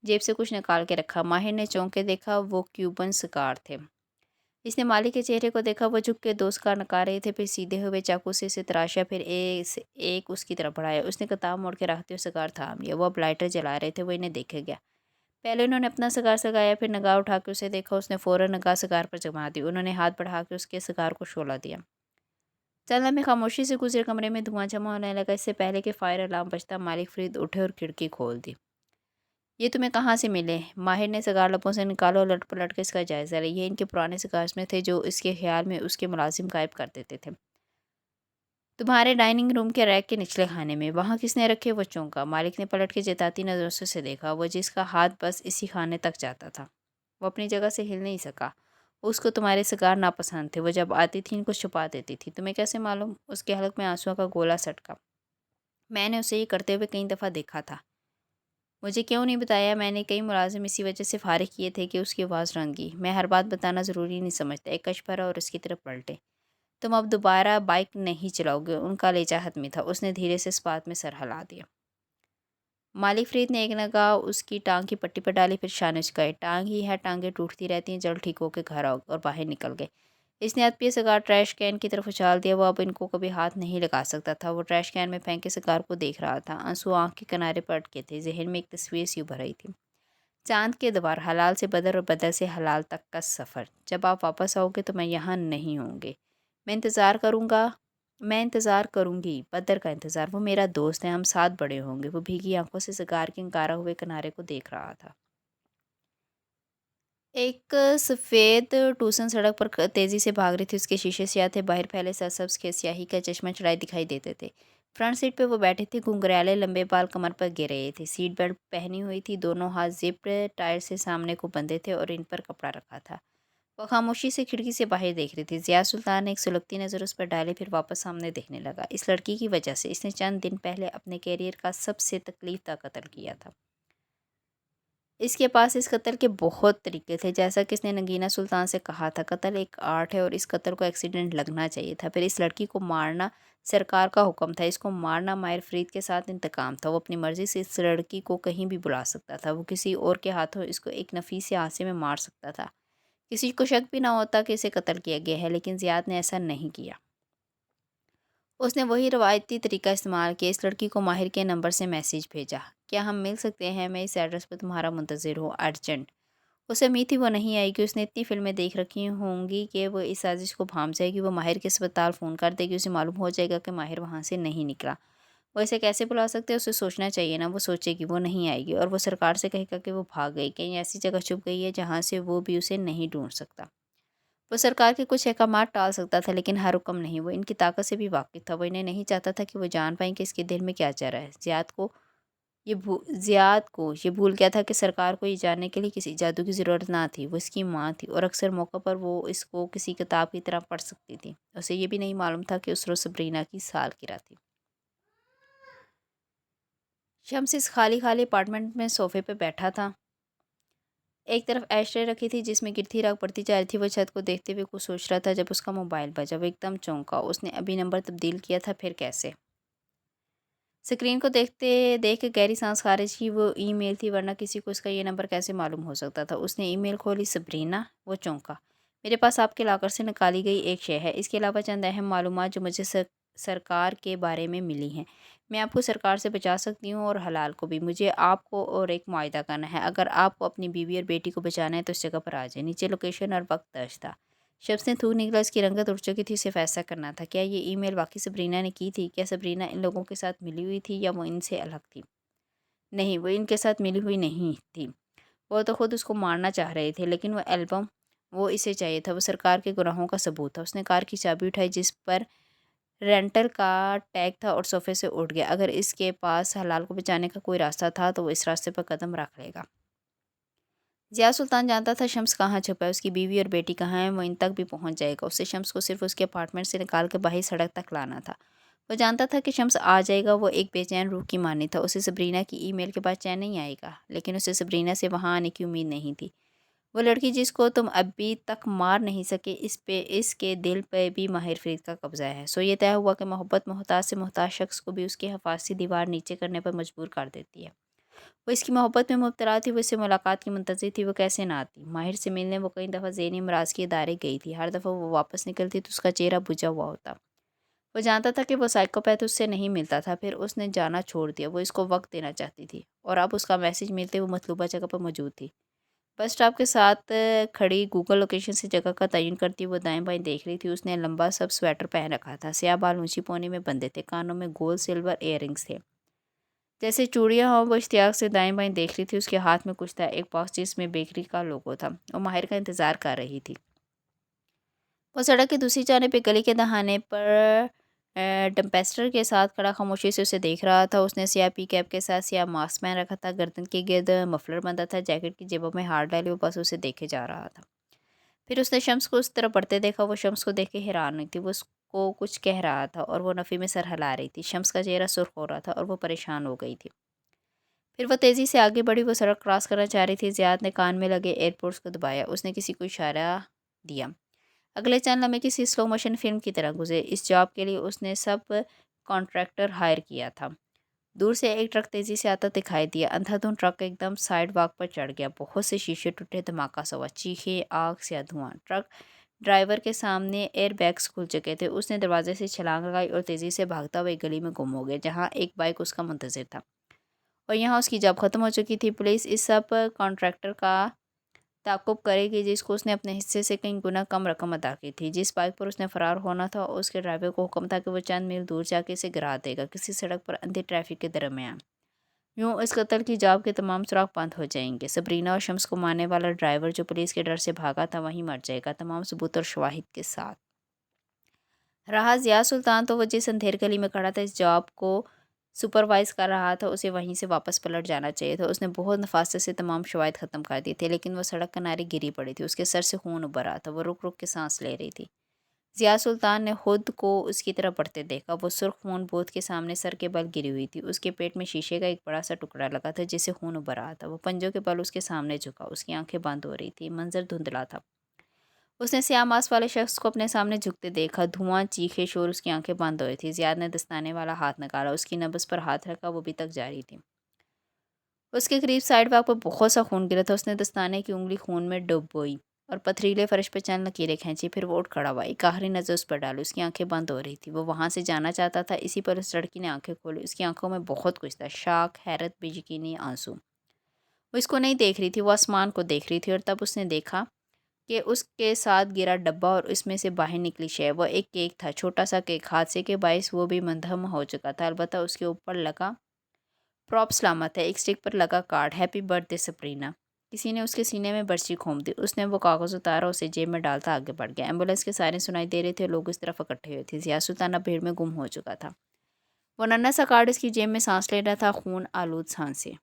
जेब से कुछ निकाल के रखा। माहिर ने चौंक के देखा, वो क्यूबन सिगार थे। इसने माली के चेहरे को देखा। वो झुक के 2 सिगार नकार रहे थे, फिर सीधे हुए चाकू से इसे तराशा, फिर एक उसकी तरफ बढ़ाया। उसने किताब मोड़ के रखते हुए सिगार थाम लिया। वो अब लाइटर जला रहे थे। वो इन्हें देखे गया। पहले उन्होंने अपना सिगार सगाया, फिर निगाह उठा के उसे देखा। उसने फ़ौरन निगाह सिगार पर जमा दी। उन्होंने हाथ बढ़ा के उसके सिगार को शोला दिया। चंद लम्हे खामोशी से गुजरे। कमरे में धुआं जमा होने लगा। इससे पहले कि फायर अलार्म बजता, मालिक फरीद उठे और खिड़की खोल दी। ये तुम्हें कहाँ से मिले? माहिर ने सिगार लबों से निकाला और लट पलट के इसका जायज़ा लिया। ये इनके पुराने सिगार्स में थे, जो इसके ख्याल में उसके मुलाजिम गायब कर देते थे। तुम्हारे डाइनिंग रूम के रैक के निचले खाने में। वहाँ किसने रखे? वो चौंका। मालिक ने पलट के जताती नज़रों से उसे देखा। वो जिसका हाथ बस इसी खाने तक जाता था, वो अपनी जगह से हिल नहीं सका। उसको तुम्हारे सिगार नापसंद थे। वो जब आती थी इनको छुपा देती थी। तुम्हें कैसे मालूम? उसके हलक में आंसुओं का गोला सटका। मैंने उसे ये करते हुए कई दफ़ा देखा था। मुझे क्यों नहीं बताया? मैंने कई मुलाजिम इसी वजह से फारिग किए थे कि उसकी आवाज़ रंगी। मैं हर बात बताना ज़रूरी नहीं समझता। एक कश भरा और उसकी तरफ पलटे। तुम अब दोबारा बाइक नहीं चलाओगे? उनका लहजा हतमी था। उसने धीरे से इस बात में सर हिला दिया। मालिक फरीद ने एक निगाह उसकी टांग की पट्टी पर डाली, फिर शाने झुकाए। टांग ही है, टांगें टूटती रहती हैं। जल्द ठीक होकर घर आओ। और बाहर निकल गए। इसने अतपिया सिगार ट्रैश कैन की तरफ उछाल दिया। वो अब इनको कभी हाथ नहीं लगा सकता था। वो ट्रैश कैन में फेंके सिगार को देख रहा था। आंसू आंख के किनारे पर अटके थे। जहन में एक तस्वीर सी उभर रही थी। चांद के द्वार, हलाल से बदर और बदर से हलाल तक का सफ़र। जब आप वापस आओगे तो मैं यहाँ नहीं होंगे। मैं इंतज़ार करूँगा। मैं इंतज़ार करूँगी। बदर का इंतज़ार। वो मेरा दोस्त है, हम साथ बड़े होंगे। वो भीगी आंखों से सिगार के अंगारा हुए किनारे को देख रहा था। एक सफ़ेद टूसन सड़क पर तेज़ी से भाग रही थी। उसके शीशे स्याह थे। बाहर फैले सरसब्ज़ के स्याही का चश्मा चढ़ाए दिखाई देते थे। फ्रंट सीट पे वो बैठे थे। घुंघराले लंबे बाल कमर पर गिर रहे थे। सीट बेल्ट पहनी हुई थी। दोनों हाथ जिप्ड टायर से सामने को बंधे थे और इन पर कपड़ा रखा था। वो खामोशी से खिड़की से बाहर देख रही थी। ज़िया सुल्तान ने एक सुलगती नज़र उस पर डाली, फिर वापस सामने देखने लगा। इस लड़की की वजह से इसने चंद दिन पहले अपने कैरियर का सबसे तकलीफ दा कत्ल किया था। इसके पास इस कत्ल के बहुत तरीके थे। जैसा कि इसने नगीना सुल्तान से कहा था, कत्ल एक आर्ट है और इस कत्ल को एक्सीडेंट लगना चाहिए था। फिर इस लड़की को मारना सरकार का हुक्म था। इसको मारना माहिर फरीद के साथ इंतकाम था। वो अपनी मर्ज़ी से इस लड़की को कहीं भी बुला सकता था। वो किसी और के हाथों इसको एक नफीस से हादसे में मार सकता था। किसी को शक भी ना होता कि इसे कत्ल किया गया है, लेकिन ज़ियाद ने ऐसा नहीं किया। उसने वही रवायती तरीका इस्तेमाल किया। इस लड़की को माहिर के नंबर से मैसेज भेजा। क्या हम मिल सकते हैं? मैं इस एड्रेस पर तुम्हारा मुंतज़िर हूँ, अर्जेंट। उसे उम्मीद थी वो नहीं आएगी। उसने इतनी फ़िल्में देख रखी होंगी कि वो इस साजिश को भांप जाएगी। वो माहिर के अस्पताल फ़ोन कर देगी। उसे मालूम हो जाएगा कि माहिर वहाँ से नहीं निकला। वो इसे कैसे बुला सकते हैं? उसे सोचना चाहिए ना। वो सोचेगी वो नहीं आएगी और वो सरकार से कहेगा कि वो भाग गई, कहीं ऐसी जगह छुप गई है जहाँ से वो भी उसे नहीं ढूंढ सकता। वो सरकार के कुछ अहकामात टाल सकता था, लेकिन हर हुक्म नहीं। वो इनकी ताकत से भी वाकिफ़ था। वो इन्हें नहीं चाहता था कि वो जान पाएँ कि इसके दिल में क्या चल रहा है। ज़ियाद को ये भूल गया था कि सरकार को ये जानने के लिए किसी जादू की ज़रूरत ना थी। वो इसकी माँ थी और अक्सर मौक़ों पर वो इसको किसी किताब की तरह पढ़ सकती थी। उसे ये भी नहीं मालूम था कि उस रोज़ सब्रीना की सालगिरह थी। शम्स इस खाली खाली अपार्टमेंट में सोफ़े पे बैठा था। एक तरफ एशट्रे रखी थी जिसमें गिरती राख पड़ती जा रही थी। वो छत को देखते हुए कुछ सोच रहा था जब उसका मोबाइल बजा। वो एकदम चौंका। उसने अभी नंबर तब्दील किया था, फिर कैसे? स्क्रीन को देखते देख के गहरी सांस खारिज की। वो ईमेल थी, वरना किसी को इसका ये नंबर कैसे मालूम हो सकता था? उसने ईमेल खोली। सब्रीना। वो चौंका। मेरे पास आपके लॉकर से निकाली गई एक शय है। इसके अलावा चंद अहम मालूमात जो मुझे सरकार के बारे में मिली हैं। मैं आपको सरकार से बचा सकती हूँ और हलाल को भी। मुझे आपको और एक मुआहदा करना है। अगर आपको अपनी बीवी और बेटी को बचाना है तो इस जगह पर आ जाए। नीचे लोकेशन और वक्त दर्ज था। शम्स ने थूक निकला, उसकी रंगत उड़ चुकी थी। उसे फैसला करना था, क्या ये ईमेल वाकई सब्रीना ने की थी? क्या सब्रीना इन लोगों के साथ मिली हुई थी या वो इनसे अलग थी? नहीं, वो इनके साथ मिली हुई नहीं थी। वो तो खुद उसको मारना चाह रहे थे, लेकिन वो एल्बम वो इसे चाहिए था। वो सरकार के गुनाहों का सबूत था। उसने कार की चाबी उठाई जिस पर रेंटल का टैग था और सोफे से उठ गया। अगर इसके पास हलाल को बचाने का कोई रास्ता था तो वो इस रास्ते पर कदम रख लेगा। ज़िया सुल्तान जानता था शम्स कहाँ छुपा है, उसकी बीवी और बेटी कहाँ हैं, वो इन तक भी पहुँच जाएगा। उसे शम्स को सिर्फ उसके अपार्टमेंट से निकाल कर बाहरी सड़क तक लाना था। वो जानता था कि शम्स आ जाएगा। वो एक बेचैन रूह की मानी था। उसे सब्रीना की ईमेल के बाद चैन नहीं आएगा, लेकिन उसे सब्रीना से वहाँ आने की उम्मीद नहीं थी। वो लड़की जिसको तुम अभी तक मार नहीं सके, इसके दिल पे भी माहिर फरीद का कब्जा है। सो ये तय हुआ कि मोहब्बत मोहताज से मोहताज शख्स को भी उसकी हिफाजती दीवार नीचे करने पर मजबूर कर देती है। वो इसकी मोहब्बत में मुब्तला थी। वो इससे मुलाकात की मुंतज़िर थी। वो कैसे ना आती? माहिर से मिलने वो कई दफ़ा ज़हनी अमराज के इदारे गई थी। हर दफ़ा वो वापस निकलती तो उसका चेहरा बुझा हुआ होता। वो जानता था कि वो साइकोपैथ उससे नहीं मिलता था। फिर उसने जाना छोड़ दिया। वो इसको वक्त देना चाहती थी और अब उसका मैसेज मिलते वो मतलूबा जगह पर मौजूद थी। बस स्टॉप के साथ खड़ी गूगल लोकेशन से जगह का तयन करती वो दाएं बाएं देख रही थी। उसने लंबा सब स्वेटर पहन रखा था। स्याह बाल ऊंची पौनी में बंधे थे। कानों में गोल सिल्वर इयररिंग्स थे जैसे चूड़ियाँ हों। वो इश्तियाक से दाएं बाएं देख रही थी। उसके हाथ में कुछ था, एक बॉक्स जिसमें बेकरी का लोगो था। वो माहिर का इंतज़ार कर रही थी। वो सड़क के दूसरी जाने पे गली के दहाने पर डम्पेस्टर के साथ खड़ा खामोशी से उसे देख रहा था। उसने सियाह पी कैप के साथ सियाह मास्क पहन रखा था। गर्दन के गिर्द मफलर बंधा था। जैकेट की जेबों में हाथ डाले वो बस उसे देखे जा रहा था। फिर उसने शम्स को उस तरफ बढ़ते देखा। वो शम्स को देख के हैरान हुई थी। वो उसको कुछ कह रहा था और वो नफ़ी में सर हिला रही थी। शम्स का चेहरा सुर्ख हो रहा था और वो परेशान हो गई थी। फिर वो तेज़ी से आगे बढ़ी। वो सड़क क्रॉस करना चाह रही थी। ज़ियाद ने कान में लगे एयरपोर्ट्स को दबाया। उसने किसी को इशारा दिया। अगले चंद लम्हे किसी स्लो मोशन फिल्म की तरह गुजरे। इस जॉब के लिए उसने सब कॉन्ट्रैक्टर हायर किया था। दूर से एक ट्रक तेज़ी से आता दिखाई दिया। अंधाधुंध ट्रक एकदम साइड वॉक पर चढ़ गया। बहुत से शीशे टूटे। धमाका सा हुआ। चीखे, आग से धुआं। ट्रक ड्राइवर के सामने एयर बैग्स खुल चुके थे। उसने दरवाजे से छलांग लगाई और तेज़ी से भागता हुआ एक गली में गुम हो गया जहाँ एक बाइक उसका मुंतज़िर था और यहाँ उसकी जॉब ख़त्म हो चुकी थी। पुलिस इस सब कॉन्ट्रैक्टर का ताक़ुब करेगी जिसको उसने अपने हिस्से से कई गुना कम रकम अदा की थी। जिस बाइक पर उसने फ़रार होना था उसके ड्राइवर को हुक्म था कि वो चंद मील दूर जाके इसे गिरा देगा, किसी सड़क पर अंधे ट्रैफिक के दरमियान। यूँ इस कत्ल की जॉब के तमाम सुराग बंद हो जाएंगे। सब्रीना और शम्स को मारने वाला ड्राइवर जो पुलिस के डर से भागा था वहीं मर जाएगा, तमाम सबूत और शवाहिद के साथ। रहा ज़िया सुल्तान तो वो जिस अंधेर गली में खड़ा था इस जॉब को सुपरवाइज कर रहा था, उसे वहीं से वापस पलट जाना चाहिए था। उसने बहुत नफासत से तमाम शवाहिद ख़त्म कर दिए थे, लेकिन वो सड़क किनारे गिरी पड़ी थी। उसके सर से खून उबर रहा था। वो रुक रुक के सांस ले रही थी। ज़िया सुल्तान ने खुद को उसकी तरफ बढ़ते देखा। वो सुर्ख खून बोत के सामने सर के बल गिरी हुई थी। उसके पेट में शीशे का एक बड़ा सा टुकड़ा लगा था जिससे खून उबर रहा था। वो पंजों के बल उसके सामने झुका। उसकी आंखें बंद हो रही थी। मंजर धुंधला था। उसने स्याह मास्क वाले शख्स को अपने सामने झुकते देखा। धुआं, चीखे, शोर। उसकी आंखें बंद हो रही थी। ज़ियाद ने दस्ताने वाला हाथ निकाला। उसकी नब्ज़ पर हाथ रखा। वो भी तक जारी थी। उसके करीब साइड वॉक पर बहुत सा खून गिरा था। उसने दस्ताने की उंगली खून में डुबोई और पथरीले फर्श पर चंद लकीरें खींची। फिर वो उठ खड़ा हुआ। एक आखिरी नज़र उस पर डाली। उसकी आंखें बंद हो रही थी। वो वहाँ से जाना चाहता था। इसी पर उस लड़की ने आंखें खोली। उसकी आंखों में बहुत कुछ था। शाक, हैरत, बेयकीनी, आंसू। वो इसको नहीं देख रही थी, वो आसमान को देख रही थी। और तब उसने देखा कि उसके साथ गिरा डब्बा और उसमें से बाहर निकली शय। वो एक केक था, छोटा सा केक। हादसे के बायस वो भी मंदहम हो चुका था। अलबत्ता उसके ऊपर लगा प्रॉप सलामत है। एक स्टिक पर लगा कार्ड, हैप्पी बर्थडे सप्रीना। किसी ने उसके सीने में बर्ची घोंप दी। उसने वो कागज़ उतारा, उसे जेब में डालता आगे बढ़ गया। एम्बुलेंस के सायरन सुनाई दे रहे थे और लोग इस तरफ इकट्ठे हुए थे। ज़िया सुल्तान अब भीड़ में गुम हो चुका था। वो नन्हा सा कार्ड उसकी जेब में सांस ले रहा था, खून आलूद सांसें।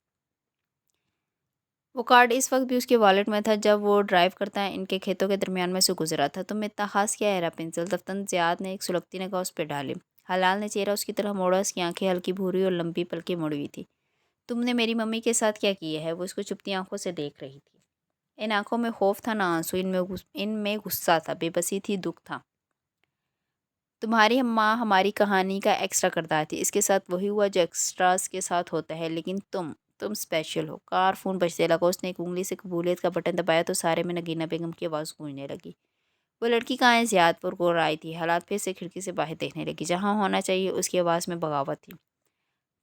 वो कार्ड इस वक्त भी उसके वॉलेट में था जब वो ड्राइव करता है इनके खेतों के दरमियान में से गुजरा था। तुम इतना खास क्या है रापुंज़ल? दफ्तन ज़ियाद ने एक सुलगती निगाह उस पर डाली। हलाल ने चेहरा उसकी तरफ मोड़ा। उसकी आंखें हल्की भूरी और लंबी पलकें मुड़ी हुई थी। तुमने मेरी मम्मी के साथ क्या किया है? वो उसको चुपती आंखों से देख रही थी। इन आंखों में खौफ था ना आंसू। इनमें गुस्सा था, बेबसी थी, दुख था। तुम्हारी माँ हमारी कहानी का एक्स्ट्रा किरदार थी। इसके साथ वही हुआ जो एक्स्ट्रास के साथ होता है, लेकिन तुम स्पेशल हो। कार फ़ोन बजने लगा। उसने एक उंगली से कबूलियत का बटन दबाया तो सारे में नगीना बेगम की आवाज़ गूंजने लगी। वो लड़की कहाँ है? ज़ियादपुर को आई थी। हालात फिर से खिड़की से बाहर देखने लगी। जहाँ होना चाहिए उसकी आवाज़ में बगावत थी।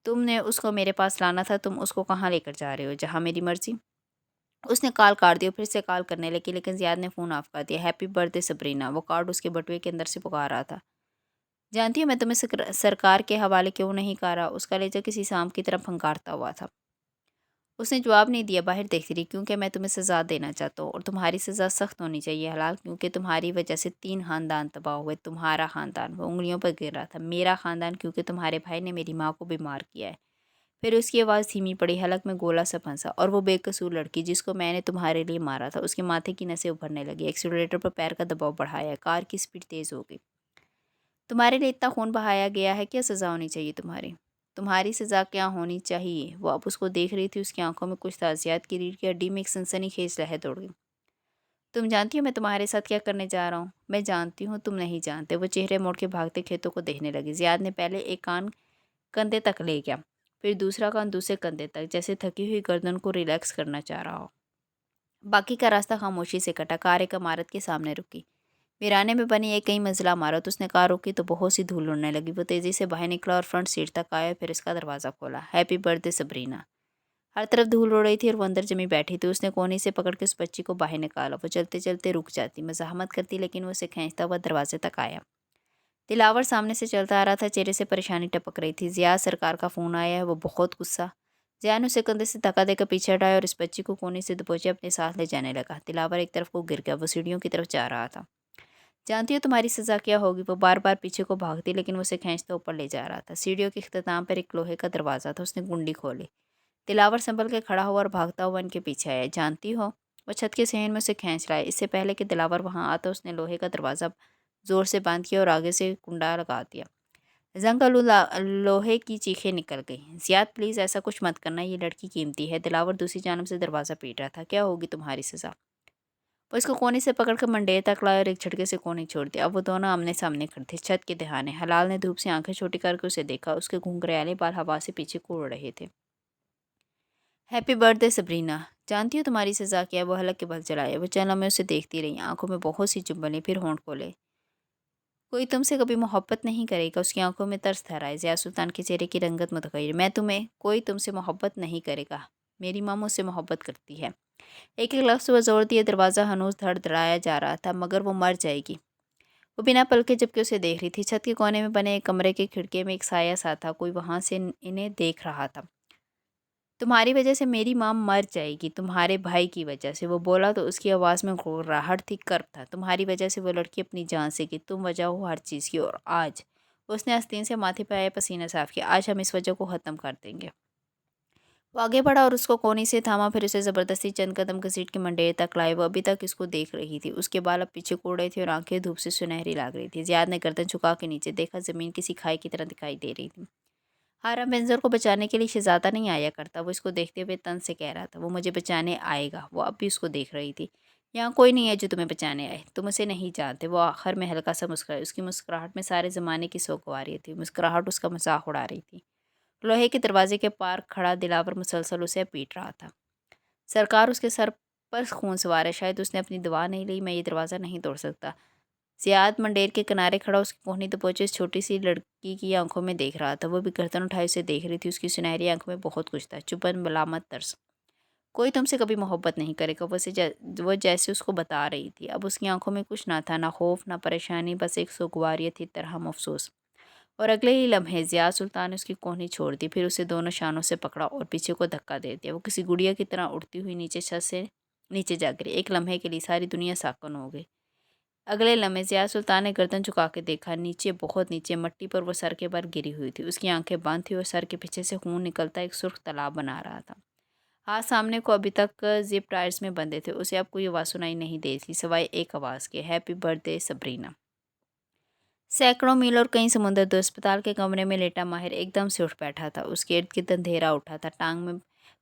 तुमने उसको मेरे पास लाना था। तुम उसको कहाँ लेकर जा रहे हो? जहाँ मेरी मर्ज़ी। اس نے کال کاٹ دیا، پھر سے کال کرنے لگی لیکن زیاد نے فون آف کر دیا۔ ہیپی برتھ ڈے سبرینا، وہ کارڈ اس کے بٹوے کے اندر سے پکار رہا تھا۔ جانتی ہو میں تمہیں سرکار کے حوالے کیوں نہیں کر رہا؟ اس کا لہجہ کسی سانپ کی طرح پھنکارتا ہوا تھا۔ اس نے جواب نہیں دیا، باہر دیکھتی رہی۔ کیونکہ میں تمہیں سزا دینا چاہتا ہوں اور تمہاری سزا سخت ہونی چاہیے حلال، کیونکہ تمہاری وجہ سے 3 خاندان تباہ ہوئے۔ تمہارا خاندان، وہ انگلیوں پر گر رہا تھا، میرا خاندان کیونکہ تمہارے بھائی نے میری ماں کو بیمار کیا ہے۔ پھر اس کی آواز دھیمی پڑی، حلق میں گولا سا پھنسا، اور وہ بے قصور لڑکی جس کو میں نے تمہارے لیے مارا تھا۔ اس کے ماتھے کی نسیں ابھرنے لگی، ایکسیلریٹر پر پیر کا دباؤ بڑھایا، کار کی سپیڈ تیز ہو گئی۔ تمہارے لیے اتنا خون بہایا گیا ہے، کیا سزا ہونی چاہیے تمہاری سزا کیا ہونی چاہیے؟ وہ اب اس کو دیکھ رہی تھی، اس کی آنکھوں میں کچھ تعزیت کی، ریڑھ کی ہڈی میں ایک سنسنی خیز لہر دوڑ گئی۔ تم جانتی ہو میں تمہارے ساتھ کیا کرنے جا رہا ہوں؟ میں جانتی ہوں، تم نہیں جانتے۔ وہ چہرے موڑ کے بھاگتے کھیتوں کو دیکھنے لگی۔ زیاد نے پہلے ایک کان کندھے تک لے گیا، پھر دوسرا کان دوسرے کندھے تک، جیسے تھکی ہوئی گردن کو ریلیکس کرنا چاہ رہا ہو۔ باقی کا راستہ خاموشی سے کٹا۔ کار ایک عمارت کے سامنے رکی، ویرانے میں بنی ایک کئی منزلہ عمارت۔ اس نے کار روکی تو بہت سی دھول اڑنے لگی۔ وہ تیزی سے باہر نکلا اور فرنٹ سیٹ تک آیا، پھر اس کا دروازہ کھولا۔ Happy birthday Sabrina. ہر طرف دھول اڑ رہی تھی اور وہ اندر جمی بیٹھی تھی۔ اس نے کونے سے پکڑ کے اس بچی کو باہر نکالا۔ وہ چلتے چلتے رک جاتی، مزاحمت کرتی، لیکن وہ اسے کھینچتا ہوا دروازے تک آیا۔ دلاور سامنے سے چلتا آ رہا تھا، چہرے سے پریشانی ٹپک رہی تھی۔ زیاد سرکار کا فون آیا ہے، وہ بہت غصہ۔ زیاد نے اسے کندھے سے دھکا دے کر پیچھے ہٹایا اور اس بچی کو کونے سے دبوچے اپنے ساتھ لے جانے لگا۔ دلاور ایک طرف کو گر گیا، وہ سیڑھیوں کی طرف جا رہا تھا۔ جانتی ہو تمہاری سزا کیا ہوگی؟ وہ بار بار پیچھے کو بھاگتی، لیکن وہ اسے کھینچتا اوپر لے جا رہا تھا۔ سیڑھیوں کے اختتام پر ایک لوہے کا دروازہ تھا، اس نے کنڈی کھولی۔ دلاور سنبھل کے کھڑا ہوا اور بھاگتا ہوا ان کے پیچھے آیا۔ جانتی ہو، وہ چھت کے صحن میں اسے کھینچ رہا ہے۔ اس سے پہلے کہ دلاور وہاں آتا، اس نے لوہے کا دروازہ زور سے بند کیا اور آگے سے کنڈا لگا دیا۔ زنگ لوہے کی چیخیں نکل گئی۔ زیاد پلیز ایسا کچھ مت کرنا، یہ لڑکی قیمتی ہے۔ دلاور دوسری جانب سے دروازہ پیٹ رہا تھا۔ کیا ہوگی تمہاری سزا؟ وہ اس کو کونے سے پکڑ کر منڈیر تک لایا اور ایک جھٹکے سے کونے چھوڑ دیا۔ اب وہ دونوں آمنے سامنے کھڑے تھے، چھت کے دہانے۔ حلال نے دھوپ سے آنکھیں چھوٹی کر کے اسے دیکھا، اس کے گھنگریالے بال ہوا سے پیچھے کو اڑ رہے تھے۔ Happy birthday Sabrina. جانتی ہو تمہاری سزا کیا ہے؟ وہ حلق کے بل چلائے۔ وہ چند لمحے اسے دیکھتی رہی، آنکھوں میں بہت سی چنبلیں، پھر ہونٹ کھولے۔ کوئی تم سے کبھی محبت نہیں کرے گا؟ اس کی آنکھوں میں ترس ٹھہرائے۔ ضیاء سلطان کے چہرے کی رنگت متغیر۔ کوئی تم سے محبت نہیں کرے گا؟ میری ماں مجھ سے محبت کرتی ہے۔ ایک ایک لفظ وہ زور دیے، دروازہ ہنوز دھڑ دھڑایا جا رہا تھا۔ مگر وہ مر جائے گی۔ وہ بنا پلکے جھپکے اسے دیکھ رہی تھی۔ چھت کے کونے میں بنے ایک کمرے کے کھڑکی میں ایک سایہ سا تھا، کوئی وہاں سے انہیں دیکھ رہا تھا۔ تمہاری وجہ سے میری ماں مر جائے گی، تمہارے بھائی کی وجہ سے۔ وہ بولا تو اس کی آواز میں گھبراہٹ تھی، کرب تھا۔ تمہاری وجہ سے وہ لڑکی اپنی جان سے گئی، تم وجہ ہو ہر چیز کی۔ اور آج، اس نے آستین سے ماتھے پہ آیا پسینہ صاف کیا، آج ہم اس وجہ کو ختم کر دیں گے۔ وہ آگے بڑھا اور اس کو کونی سے تھاما، پھر اسے زبردستی چند قدم گھسیٹ کے منڈیر تک لائے۔ وہ ابھی تک اس کو دیکھ رہی تھی، اس کے بال اب پیچھے کوڑ رہے تھے اور آنکھیں دھوپ سے سنہری لگ رہی تھی۔ زیاد نے گردن جھکا کے نیچے دیکھا، زمین کسی کھائی کی طرح دکھائی دے رہی تھی۔ ہارا بنزر کو بچانے کے لیے شہزادہ نہیں آیا کرتا، وہ اس کو دیکھتے ہوئے طنز سے کہہ رہا تھا۔ وہ مجھے بچانے آئے گا۔ وہ اب بھی اس کو دیکھ رہی تھی۔ یہاں کوئی نہیں ہے جو تمہیں بچانے آئے، تم اسے نہیں جانتے۔ وہ آخر میں ہلکا سا مسکرائی، اس کی مسکراہٹ میں سارے زمانے کی سوگواری تھی۔ مسکراہٹ اس کا مذاق اڑا رہی تھی۔ لوہے کے دروازے کے پار کھڑا دلاور مسلسل اسے پیٹ رہا تھا۔ سرکار، اس کے سر پر خون سوار ہے، شاید اس نے اپنی دوا نہیں لی، میں یہ دروازہ نہیں توڑ سکتا۔ زیاد منڈیر کے کنارے کھڑا اس کی کوہنی دبوچے اس چھوٹی سی لڑکی کی آنکھوں میں دیکھ رہا تھا۔ وہ بھی گردن اٹھائے اسے دیکھ رہی تھی، اس کی سنہری آنکھوں میں بہت کچھ تھا، چبھن، ملامت، ترس۔ کوئی تم سے کبھی محبت نہیں کرے گا، وہ جیسے اس کو بتا رہی تھی۔ اب اس کی آنکھوں میں کچھ نہ تھا، نہ خوف، نہ پریشانی، بس ایک سوگواریت تھی، ترہم، افسوس۔ اور اگلے ہی لمحے ضیاء سلطان نے اس کی کوہنی چھوڑ دی، پھر اسے دونوں شانوں سے پکڑا اور پیچھے کو دھکا دے دیا۔ وہ کسی گڑیا کی طرح اڑتی ہوئی نیچے چھت سے نیچے جا گری۔ ایک لمحے کے لیے ساری دنیا ساکن ہو گئی۔ اگلے لمحے ضیاء سلطان نے گردن جھکا کے دیکھا، نیچے، بہت نیچے، مٹی پر وہ سر کے بل گری ہوئی تھی۔ اس کی آنکھیں بند تھیں اور سر کے پیچھے سے خون نکلتا ایک سرخ تالاب بنا رہا تھا۔ ہاتھ سامنے کو ابھی تک زپ ٹائرز میں بندھے تھے۔ اسے اب کوئی آواز سنائی نہیں دے تھی سوائے ایک آواز کے، ہیپی برتھ ڈے سبرینا۔ سینکڑوں میل اور کئی سمندر دور اسپتال کے کمرے میں لیٹا ماہر ایک دم سے اٹھ بیٹھا تھا۔ اس کے ارد گرد اندھیرا اٹھا تھا، ٹانگ میں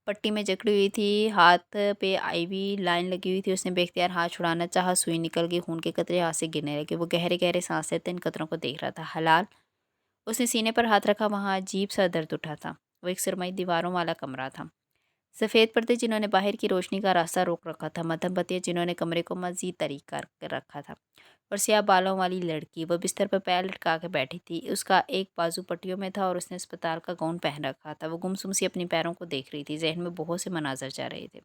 پٹی میں جکڑی ہوئی تھی، ہاتھ پہ آئی وی لائن لگی ہوئی تھی۔ اس نے بے اختیار ہاتھ چھڑانا چاہا، سوئی نکل گئی، خون کے قطرے ہاتھ سے گرنے لگے۔ وہ گہرے گہرے سانس لیتے ان قطروں کو دیکھ رہا تھا۔ حلال، اس نے سینے پر ہاتھ رکھا، وہاں عجیب سا درد اٹھا تھا۔ وہ ایک سرمئی دیواروں والا کمرہ تھا، سفید پردے جنہوں نے باہر کی روشنی کا راستہ روک رکھا تھا، مدھم بتیاں جنہوں نے کمرے کو مزید تاریک کر رکھا تھا، اور سیاہ بالوں والی لڑکی۔ وہ بستر پر پیر لٹکا کے بیٹھی تھی، اس کا ایک بازو پٹیوں میں تھا اور اس نے اسپتال کا گاؤن پہن رکھا تھا۔ وہ گمسم سی اپنی پیروں کو دیکھ رہی تھی، ذہن میں بہت سے مناظر جا رہے تھے۔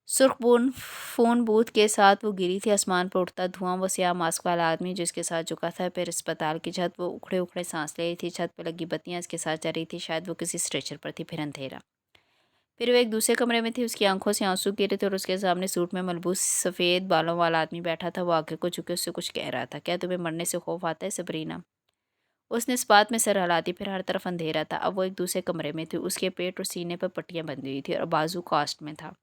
सुर्ख फ़ोन बूथ के साथ वो गिरी थी। आसमान पर उठता धुआं, वो स्याह मास्क वाला आदमी जो इसके साथ झुका था। फिर अस्पताल की छत, वो उखड़े उखड़े सांस ले रही थी। छत पर लगी बत्तियां इसके साथ चल रही थी। शायद वो किसी स्ट्रेचर पर थी। फिर अंधेरा। फिर वो एक दूसरे कमरे में थी। उसकी आंखों से आंसू गिरे थे और उसके सामने सूट में मलबूस सफ़ेद बालों वाला आदमी बैठा था। वो आगे को झुके उससे कुछ कह रहा था। क्या तुम्हें मरने से खौफ आता है सबरीना? उसने इस बात में सर हिला दी। फिर हर तरफ अंधेरा था। अब वो एक दूसरे कमरे में थी। उसके पेट और सीने पर पट्टियां बंधी हुई थी और बाजू कास्ट में था।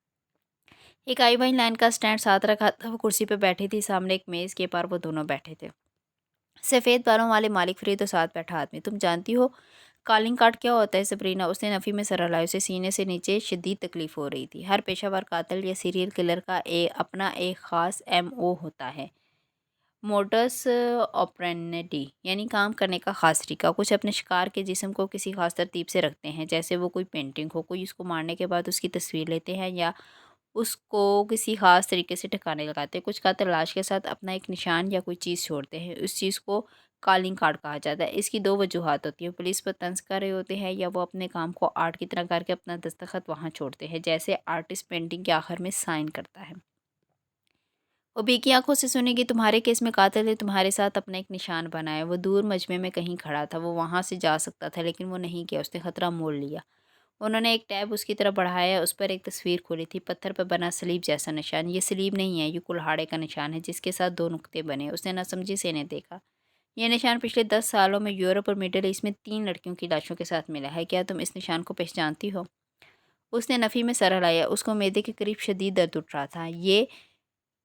एक आई वाइन लाइन का स्टैंड साथ रखा था। वो कुर्सी पे बैठी थी। सामने एक मेज़ के पार वो दोनों बैठे थे। सफ़ेद बालों वाले मालिक फरीद और साथ बैठा आदमी। तुम जानती हो कॉलिंग कार्ड क्या होता है सबरीना? उसने नफ़ी में सर हिलाया। उसे सीने से नीचे शदीद तकलीफ़ हो रही थी। हर पेशावर कातिल या सीरियल किलर का अपना एक ख़ास MO होता है। मोडस ऑपरेंडी यानी काम करने का ख़ास तरीका। कुछ अपने शिकार के जिस्म को किसी ख़ास तरतीब से रखते हैं, जैसे वो कोई पेंटिंग हो। कोई उसको मारने के बाद उसकी तस्वीर लेते हैं या उसको किसी ख़ास तरीके से ठिकाने लगाते हैं। कुछ कातिल लाश के साथ अपना एक निशान या कोई चीज़ छोड़ते हैं। उस चीज़ को कॉलिंग कार्ड कहा जाता है। इसकी दो वजूहात होती हैं। पुलिस पर तंज कर रहे होते हैं या वो अपने काम को आर्ट की तरह करके अपना दस्तखत वहाँ छोड़ते हैं, जैसे आर्टिस्ट पेंटिंग के आखिर में साइन करता है। वो बेकी आंखों से सुनेगी, तुम्हारे केस में कातिल ने तुम्हारे साथ अपना एक निशान बनाया। वो दूर मजमे में कहीं खड़ा था। वो वहाँ से जा सकता था लेकिन वो नहीं गया। उसने खतरा मोल लिया। उन्होंने एक टैब उसकी तरफ बढ़ाया। उस पर एक तस्वीर खुली थी, पत्थर पर बना सलीब जैसा निशान। ये सलीब नहीं है, ये कुल्हाड़े का निशान है जिसके साथ दो नुक्ते बने। उसने नासमझी से इन्हें देखा। यह निशान पिछले 10 सालों में यूरोप और मिडिल ईस्ट में 3 लड़कियों की लाशों के साथ मिला है। क्या तुम इस निशान को पहचानती हो? उसने नफ़ी में सर हिलाया। उसको मैदे के करीब शदीद दर्द उठ रहा था। ये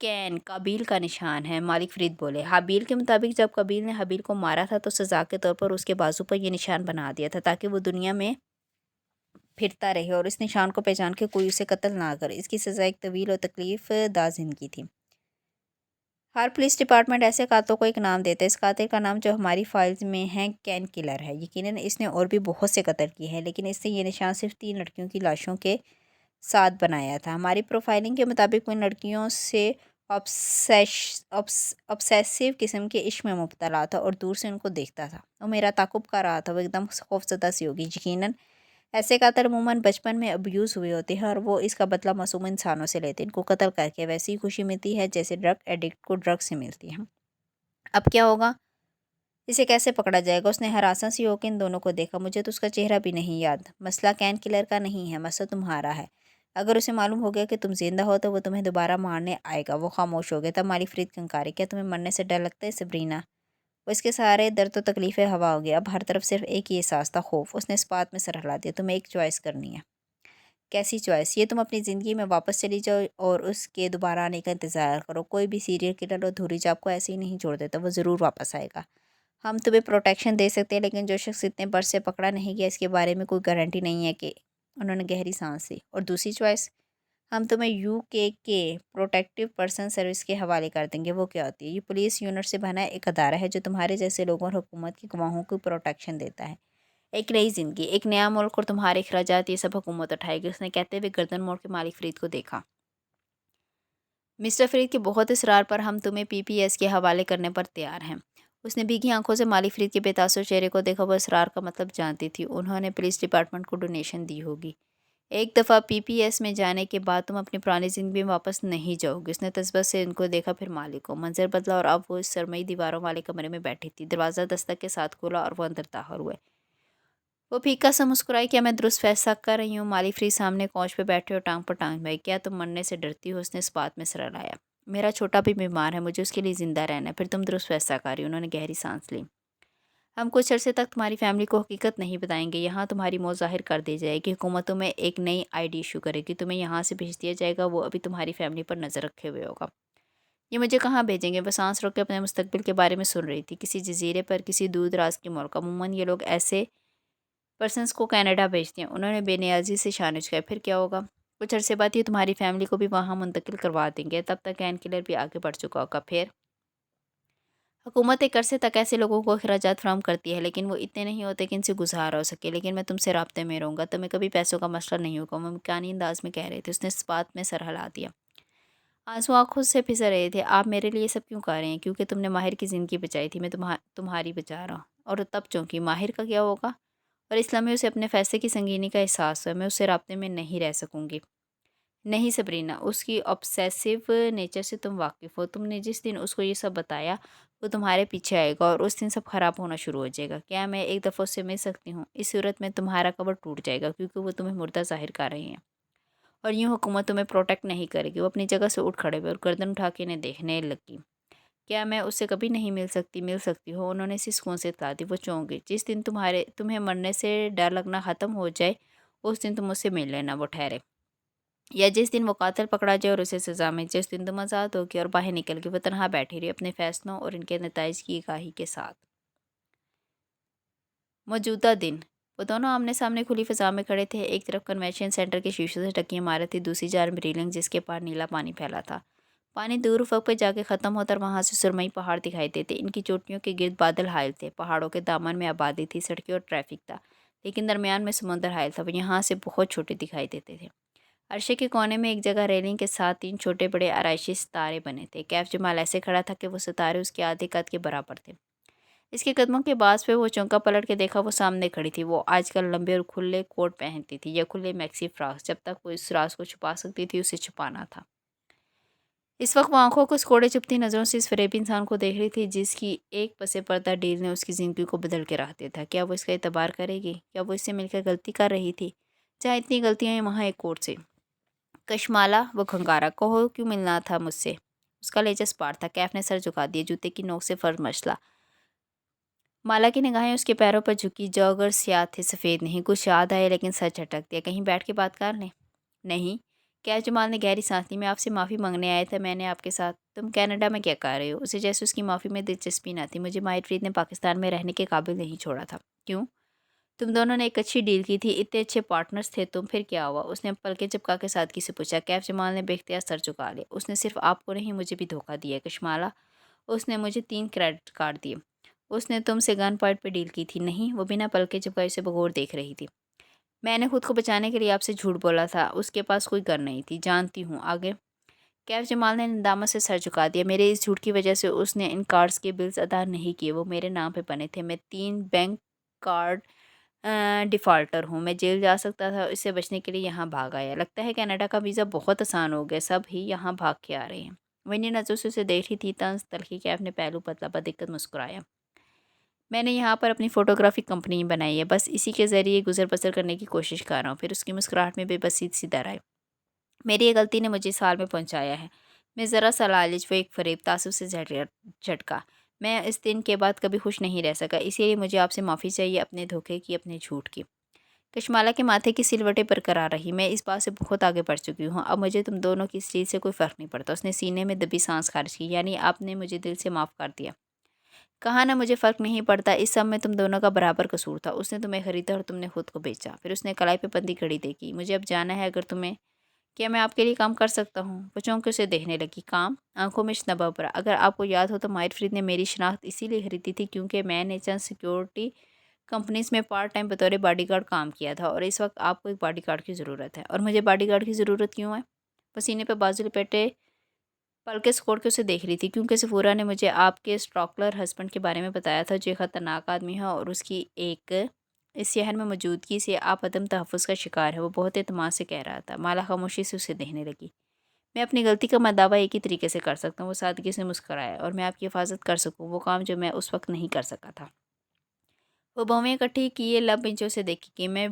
कैन काबिल का निशान है, मालिक फरीद बोले। हाबिल के मुताबिक जब कबील ने हबील को मारा था तो सज़ा के तौर पर उसके बाजू पर यह निशान बना दिया था ताकि वो दुनिया में फिरता रहे और इस निशान को पहचान के कोई उसे कत्ल ना करे। इसकी सज़ा एक तवील और तकलीफ दा जिंदगी थी। हर पुलिस डिपार्टमेंट ऐसे कातलों को एक नाम देता है। इस कातिल का नाम जो हमारी फाइल्स में है कैन किलर है। यकीनन इसने और भी बहुत से कत्ल किए हैं लेकिन इसने ये निशान सिर्फ 3 लड़कियों की लाशों के साथ बनाया था। हमारी प्रोफाइलिंग के मुताबिक उन लड़कियों से ऑब्सेसिव किस्म के इश्क में मुब्तला था और दूर से उनको देखता था। वो मेरा ताकुब कर रहा था। वो एकदम खौफजदा सी होगी। यकीनन ऐसे कातिल अमूमन बचपन में अब्यूज़ हुए होते हैं और वो इसका बदला मासूम इंसानों से लेते हैं। इनको कत्ल करके वैसी ही खुशी मिलती है जैसे ड्रग एडिक्ट को ड्रग से मिलती है। अब क्या होगा? इसे कैसे पकड़ा जाएगा? उसने हरासा सी होकर इन दोनों को देखा। मुझे तो उसका चेहरा भी नहीं याद। मसला कैन किलर का नहीं है, मसला तुम्हारा है। अगर उसे मालूम हो गया कि तुम जिंदा हो तो वो तुम्हें दोबारा मारने आएगा। वो खामोश हो गया। तब माली फरीद कंकारी, क्या तुम्हें मरने से डर लगता है सबरीना? वो इसके सारे दर्द तो तकलीफ़ें हवा हो गया। अब हर तरफ सिर्फ एक ही एहसास था, खौफ। उसने इस बात में सर हिला दिया। तुम्हें एक चॉइस करनी है। कैसी चॉइस? ये तुम अपनी ज़िंदगी में वापस चली जाओ और उसके दोबारा आने का इंतज़ार करो। कोई भी सीरियल किलर और धूरी चाप को ऐसे ही नहीं छोड़ देता। वो ज़रूर वापस आएगा। हम तुम्हें प्रोटेक्शन दे सकते हैं लेकिन जो शख्स इतने बर्स से पकड़ा नहीं गया इसके बारे में कोई गारंटी नहीं है कि। उन्होंने गहरी सांस ली। और दूसरी चॉइस? हम तुम्हें UK के प्रोटेक्टिव पर्सन सर्विस के हवाले कर देंगे। वो क्या होती है? ये पुलिस यूनिट से बना एक अदारा है जो तुम्हारे जैसे लोगों और हुकूमत की गवाहों को प्रोटेक्शन देता है। एक नई ज़िंदगी, एक नया मुल्क और तुम्हारे अखराजात ये सब हुकूमत उठाएगी। उसने कहते हुए गर्दन मोड़ के मालिक फरीद को देखा। मिस्टर फरीद के बहुत इसरार पर हम तुम्हें PPS के हवाले करने पर तैयार हैं। उसने भीगी आंखों से मालिक फरीद के बेतासुर चेहरे को देखा। वो इसरार का मतलब जानती थी। उन्होंने पुलिस डिपार्टमेंट को डोनेशन दी होगी। एक दफ़ा PPS में जाने के बाद तुम अपनी पुरानी ज़िंदगी में वापस नहीं जाओगे। उसने तसब्बत से उनको देखा, फिर मालिक को। मंजर बदला और अब वो इस सरमई दीवारों वाले कमरे में बैठी थी। दरवाज़ा दस्तक के साथ खुला और वो अंदर दाखिल हुए। वो फीका सा मुस्कुराई। क्या मैं दुरुस्त फैसला कर रही हूँ? माली फ्री सामने कौच पे बैठे और टांग पर टांग भाई। क्या तुम मरने से डरती हो? उसने इस बात में सर लाया। मेरा छोटा भी बीमार है, मुझे उसके लिए ज़िंदा रहना है। फिर तुम दुरुस्त फैसला कर रही हो? उन्होंने गहरी सांस ली। हम कुछ अरसे तक तुम्हारी फैमिली को हकीकत नहीं बताएंगे। यहाँ तुम्हारी मौत जाहिर कर दी जाएगी। हुकूमत तुम्हें एक नई ID इशू करेगी। तुम्हें यहाँ से भेज दिया जाएगा। वो अभी तुम्हारी फैमिली पर नज़र रखे हुए होगा। ये मुझे कहाँ भेजेंगे? वो सांस रोक के अपने मुस्तकबिल के बारे में सुन रही थी। किसी जजीरे पर, किसी दूर दराज के मुल्क। अमूमन ये लोग ऐसे पर्सन्स को कनाडा भेजते हैं। उन्होंने बेनियाजी से शान किया। फिर क्या होगा? कुछ अरसे बाद ये तुम्हारी फैमिली को भी वहाँ मुंतकिल करवा देंगे। तब तक कैन किलर भी आगे बढ़ चुका होगा। फिर हुकूमत एक अरसे तक ऐसे लोगों को अखराजात फराहम करती है लेकिन वो इतने नहीं होते कि इनसे गुजारा हो सके। लेकिन मैं तुमसे राब्ते में रहूँगा। तुम्हें कभी पैसों का मसला नहीं होगा। वो मकानी अंदाज में कह रहे थे। उसने इस बात में सर हिला दिया। आंसू आँखों से फिसर रहे थे। आप मेरे लिए सब क्यों कर रहे हैं? क्योंकि तुमने माहिर की ज़िंदगी बचाई थी। मैं तुम्हारी बचा रहा हूँ। और तब चौंकी। माहिर का क्या होगा? और इसलिए उसे अपने फ़ैसले की संगीनी का एहसास हुआ। मैं उससे राब्ते में नहीं रह सकूँगी। نہیں سبرینا، اس کی obsessive نیچر سے تم واقف ہو۔ تم نے جس دن اس کو یہ سب بتایا وہ تمہارے پیچھے آئے گا اور اس دن سب خراب ہونا شروع ہو جائے گا۔ کیا میں ایک دفعہ اس سے مل سکتی ہوں؟ اس صورت میں تمہارا کور ٹوٹ جائے گا کیونکہ وہ تمہیں مردہ ظاہر کر رہے ہیں اور یوں حکومت تمہیں پروٹیکٹ نہیں کرے گی۔ وہ اپنی جگہ سے اٹھ کھڑے ہوئے اور گردن اٹھا کے انہیں دیکھنے لگی۔ کیا میں اس سے کبھی نہیں مل سکتی؟ مل سکتی ہو، انہوں نے اسی سکون سے اطلاع دی۔ وہ چونک گئی۔ جس دن تمہیں مرنے سے ڈر لگنا ختم ہو جائے اس دن تم مجھ سے مل لینا، وہ ٹھہرے۔ یا جس دن وہ قاتل پکڑا جائے اور اسے سزا مل جائے، اس دن تم آزاد ہوگی اور باہر نکل گی۔ وہ تنہا بیٹھی رہی اپنے فیصلوں اور ان کے نتائج کی آگاہی کے ساتھ۔ موجودہ دن، وہ دونوں آمنے سامنے کھلی فضا میں کھڑے تھے۔ ایک طرف کنونشن سینٹر کے شیشوں سے ڈھکی عمارت تھی، دوسری جانب ریلنگ جس کے پار نیلا پانی پھیلا تھا۔ پانی دور افق پہ جا کے ختم ہوتا اور وہاں سے سرمئی پہاڑ دکھائی دیتے۔ ان کی چوٹیوں کے گرد بادل حائل تھے، پہاڑوں کے دامن میں آبادی تھی، سڑکیں اور ٹریفک تھا، لیکن درمیان میں سمندر حائل تھا۔ وہ یہاں سے بہت چھوٹے دکھائی دیتے تھے۔ عرشے کے کونے میں ایک جگہ ریلنگ کے ساتھ 3 چھوٹے بڑے آرائشی ستارے بنے تھے۔ کیف جمال ایسے کھڑا تھا کہ وہ ستارے اس کے آدھے قد کے برابر تھے۔ اس کے قدموں کے باعث پہ وہ چونکا پلٹ کے دیکھا، وہ سامنے کھڑی تھی۔ وہ آج کل لمبے اور کھلے کوٹ پہنتی تھی یا کھلے میکسی فراک۔ جب تک وہ اس راز کو چھپا سکتی تھی اسے چھپانا تھا۔ اس وقت وہ آنکھوں کو کوڑے چپتی نظروں سے اس فریبی انسان کو دیکھ رہی تھی جس کی ایک پس پردہ ڈیل نے اس کی زندگی کو بدل کے رکھ دیا تھا۔ کیا وہ اس کا اعتبار کرے گی؟ کیا وہ اس سے مل کر غلطی کر رہی تھی؟ جہاں اتنی غلطیاں ہیں وہاں ایک کوٹ سے کشمالہ، وہ کھنگارا، کہو کیوں ملنا تھا مجھ سے؟ اس کا لہجہ سپاٹ تھا۔ کیف نے سر جھکا دیا، جوتے کی نوک سے فرش مچلا۔ مالا کی نگاہیں اس کے پیروں پر جھکی۔ جوگرز سیاہ تھے، سفید نہیں۔ کچھ یاد آئے لیکن سر جھٹک دیا۔ کہیں بیٹھ کے بات کر لیں؟ نہیں۔ کیف جمال نے گہری سانس لی۔ میں آپ سے معافی مانگنے آیا تھا۔ میں نے آپ کے ساتھ تم کینیڈا میں کیا کر رہے ہو؟ اسے جیسے اس کی معافی میں دلچسپی نہ تھی۔ مجھے ماہر فرید نے پاکستان میں رہنے کے قابل نہیں چھوڑا تھا۔ کیوں؟ تم دونوں نے ایک اچھی ڈیل کی تھی، اتنے اچھے پارٹنرز تھے تم، پھر کیا ہوا؟ اس نے پلکیں چپکا کے سادگی سے پوچھا۔ کیف جمال نے بے اختیار سر جھکا لیا۔ اس نے صرف آپ کو نہیں مجھے بھی دھوکہ دیا ہے کشمالہ۔ اس نے مجھے 3 کریڈٹ کارڈ دیے۔ اس نے تم سے گن پوائنٹ پہ ڈیل کی تھی؟ نہیں۔ وہ بنا پلکیں چپکائے اسے بغور دیکھ رہی تھی۔ میں نے خود کو بچانے کے لیے آپ سے جھوٹ بولا تھا۔ اس کے پاس کوئی گن نہیں تھی۔ جانتی ہوں، آگے؟ کیف جمال نے ندامت سے سر جھکا دیا۔ میرے اس جھوٹ کی وجہ سے اس نے ان کارڈز کے بلز ادا نہیں کیے، وہ میرے نام پہ بنے تھے۔ میں 3 بینک کارڈ ڈیفالٹر ہوں۔ میں جیل جا سکتا تھا، اس سے بچنے کے لیے یہاں بھاگ آیا۔ لگتا ہے کینیڈا کا ویزا بہت آسان ہو گیا، سب ہی یہاں بھاگ کے آ رہے ہیں۔ ونی نظروں سے اسے دیکھ رہی تھی، طنز تلخی۔ کیف نے پہلو پتلا، بدقت مسکرایا۔ میں نے یہاں پر اپنی فوٹوگرافی کمپنی بنائی ہے، بس اسی کے ذریعے گزر بسر کرنے کی کوشش کر رہا ہوں۔ پھر اس کی مسکراہٹ میں بے بسی سی در آئی۔ میری یہ غلطی نے مجھے اس حال میں پہنچایا ہے۔ میں ذرا سا لالچ، وہ ایک فریب، تعصب سے جھٹکا۔ میں اس دن کے بعد کبھی خوش نہیں رہ سکا، اسی لیے مجھے آپ سے معافی چاہیے، اپنے دھوکے کی، اپنے جھوٹ کی۔ کشمالہ کے ماتھے کی سلوٹیں برقرار رہی۔ میں اس بات سے بہت آگے بڑھ چکی ہوں، اب مجھے تم دونوں کی اس چیز سے کوئی فرق نہیں پڑتا۔ اس نے سینے میں دبی سانس خارج کی۔ یعنی آپ نے مجھے دل سے معاف کر دیا؟ کہا نا مجھے فرق نہیں پڑتا، اس سب میں تم دونوں کا برابر قصور تھا۔ اس نے تمہیں خریدا اور تم نے خود کو بیچا۔ پھر اس نے کلائی پہ بندی گھڑی دیکھی۔ مجھے اب جانا ہے، اگر تمہیں، کیا میں آپ کے لیے کام کر سکتا ہوں؟ وہ چونک کے اسے دیکھنے لگی۔ کام؟ آنکھوں میں شنبہ ابھرا۔ اگر آپ کو یاد ہو تو ماہر فرید نے میری شناخت اسی لیے خریدی تھی کیونکہ میں نے چند سیکیورٹی کمپنیز میں پارٹ ٹائم بطور باڈی گارڈ کام کیا تھا اور اس وقت آپ کو ایک باڈی گارڈ کی ضرورت ہے۔ اور مجھے باڈی گارڈ کی ضرورت کیوں ہے؟ وہ سینے پہ بازو لپیٹے پلکیں سکوڑ کے اسے دیکھ رہی تھی۔ کیونکہ سفورہ نے مجھے آپ کے اسٹراکلر ہسبینڈ کے بارے میں بتایا تھا جو ایک خطرناک آدمی ہے اور اس کی ایک اس شہر میں موجودگی سے آپ عدم تحفظ کا شکار ہے۔ وہ بہت اعتماد سے کہہ رہا تھا۔ مالا خاموشی سے اسے دیکھنے لگی۔ میں اپنی غلطی کا دعویٰ ایک ہی طریقے سے کر سکتا ہوں، وہ سادگی سے مسکرایا، اور میں آپ کی حفاظت کر سکوں، وہ کام جو میں اس وقت نہیں کر سکا تھا۔ وہ بھویں اکٹھی کیے لب انچوں سے دیکھی کہ میں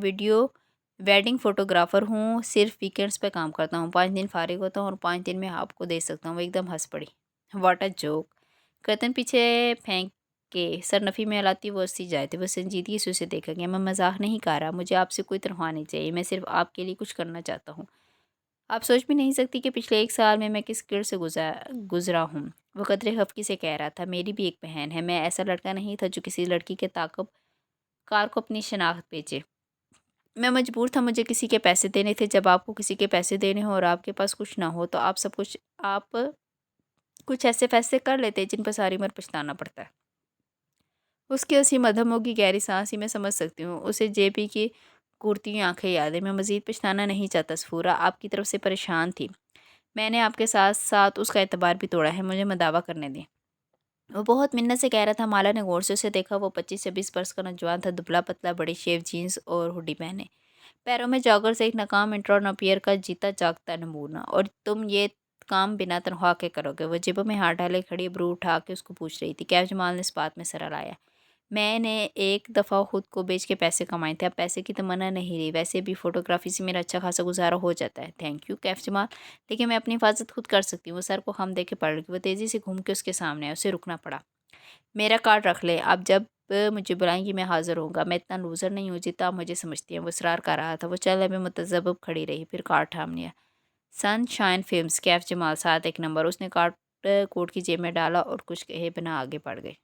ویڈنگ فوٹوگرافر ہوں، صرف ویکینڈز پہ کام کرتا ہوں، 5 دن فارغ ہوتا ہوں اور 5 دن میں آپ کو دے سکتا ہوں۔ وہ ایک دم ہنس پڑی۔ What a joke! کرتن پیچھے پھینک کے سر نفی میں ہلاتی وہ ہنسی جائے تھے۔ وہ سنجیدگی سے اسے دیکھا گیا۔ میں مزاح نہیں کر رہا، مجھے آپ سے کوئی تنخواہ نہیں چاہیے، میں صرف آپ کے لیے کچھ کرنا چاہتا ہوں۔ آپ سوچ بھی نہیں سکتی کہ پچھلے 1 سال میں کس گرد سے گزرا ہوں۔ وہ قدرے خفگی سے کہہ رہا تھا۔ میری بھی ایک بہن ہے۔ میں ایسا لڑکا نہیں تھا جو کسی لڑکی کے تعاقب کار کو اپنی شناخت بیچے۔ میں مجبور تھا، مجھے کسی کے پیسے دینے تھے۔ جب آپ کو کسی کے پیسے دینے ہوں اور آپ کے پاس کچھ نہ ہو تو آپ کچھ ایسے فیصلے کر لیتے جن پر ساری عمر پچھتانا پڑتا ہے۔ اس کی ہنسی مدھم ہوگی، گہری سانس ہی میں سمجھ سکتی ہوں۔ اسے جے پی کی گورتی آنکھیں یاد ہیں۔ میں مزید پچھتانا نہیں چاہتا سفورہ، آپ کی طرف سے پریشان تھی۔ میں نے آپ کے ساتھ ساتھ اس کا اعتبار بھی توڑا ہے، مجھے دعویٰ کرنے دیں۔ وہ بہت منت سے کہہ رہا تھا۔ مالا نے غور سے اسے دیکھا۔ وہ 25 سے 20 برس کا نوجوان تھا، دبلا پتلا، بڑی شیو جینز اور ہوڈی پہنے، पैरों में जॉगर से एक नाकाम इंटर्न अपियर का जीता जागता नमूना, और तुम ये काम बिना तनख्वाह के करोगे। वो जेबों में हाथ डाले खड़ी ब्रू उठा के उसको पूछ रही थी। कैफ जमाल ने इस बात में सर हिलाया। मैंने एक दफ़ा खुद को बेच के पैसे कमाए थे, अब पैसे की तमन्ना नहीं रही। वैसे भी फ़ोटोग्राफी से मेरा अच्छा खासा गुजारा हो जाता है। थैंक यू कैफ जमाल, लेकिन मैं अपनी हिफाजत खुद कर सकती हूँ। वो सर को खम दे के पड़ गई। वो तेज़ी से घूम के उसके सामने आया। उसे रुकना पड़ा। मेरा कार्ड रख ले, आप जब मुझे बुलाएंगी मैं हाजिर होऊंगा। मैं इतना लूज़र नहीं हूँ जितना आप मुझे समझती हैं। वो इसरार कर रहा था। वो चल में मुतज़ब्ज़ब खड़ी रही, फिर कार्ड थाम लिया। Sunshine films, Kaif Jamal, 7 1 number. उसने कार्ड कोट की जेब में डाला और कुछ कहे बिना आगे बढ़ गए।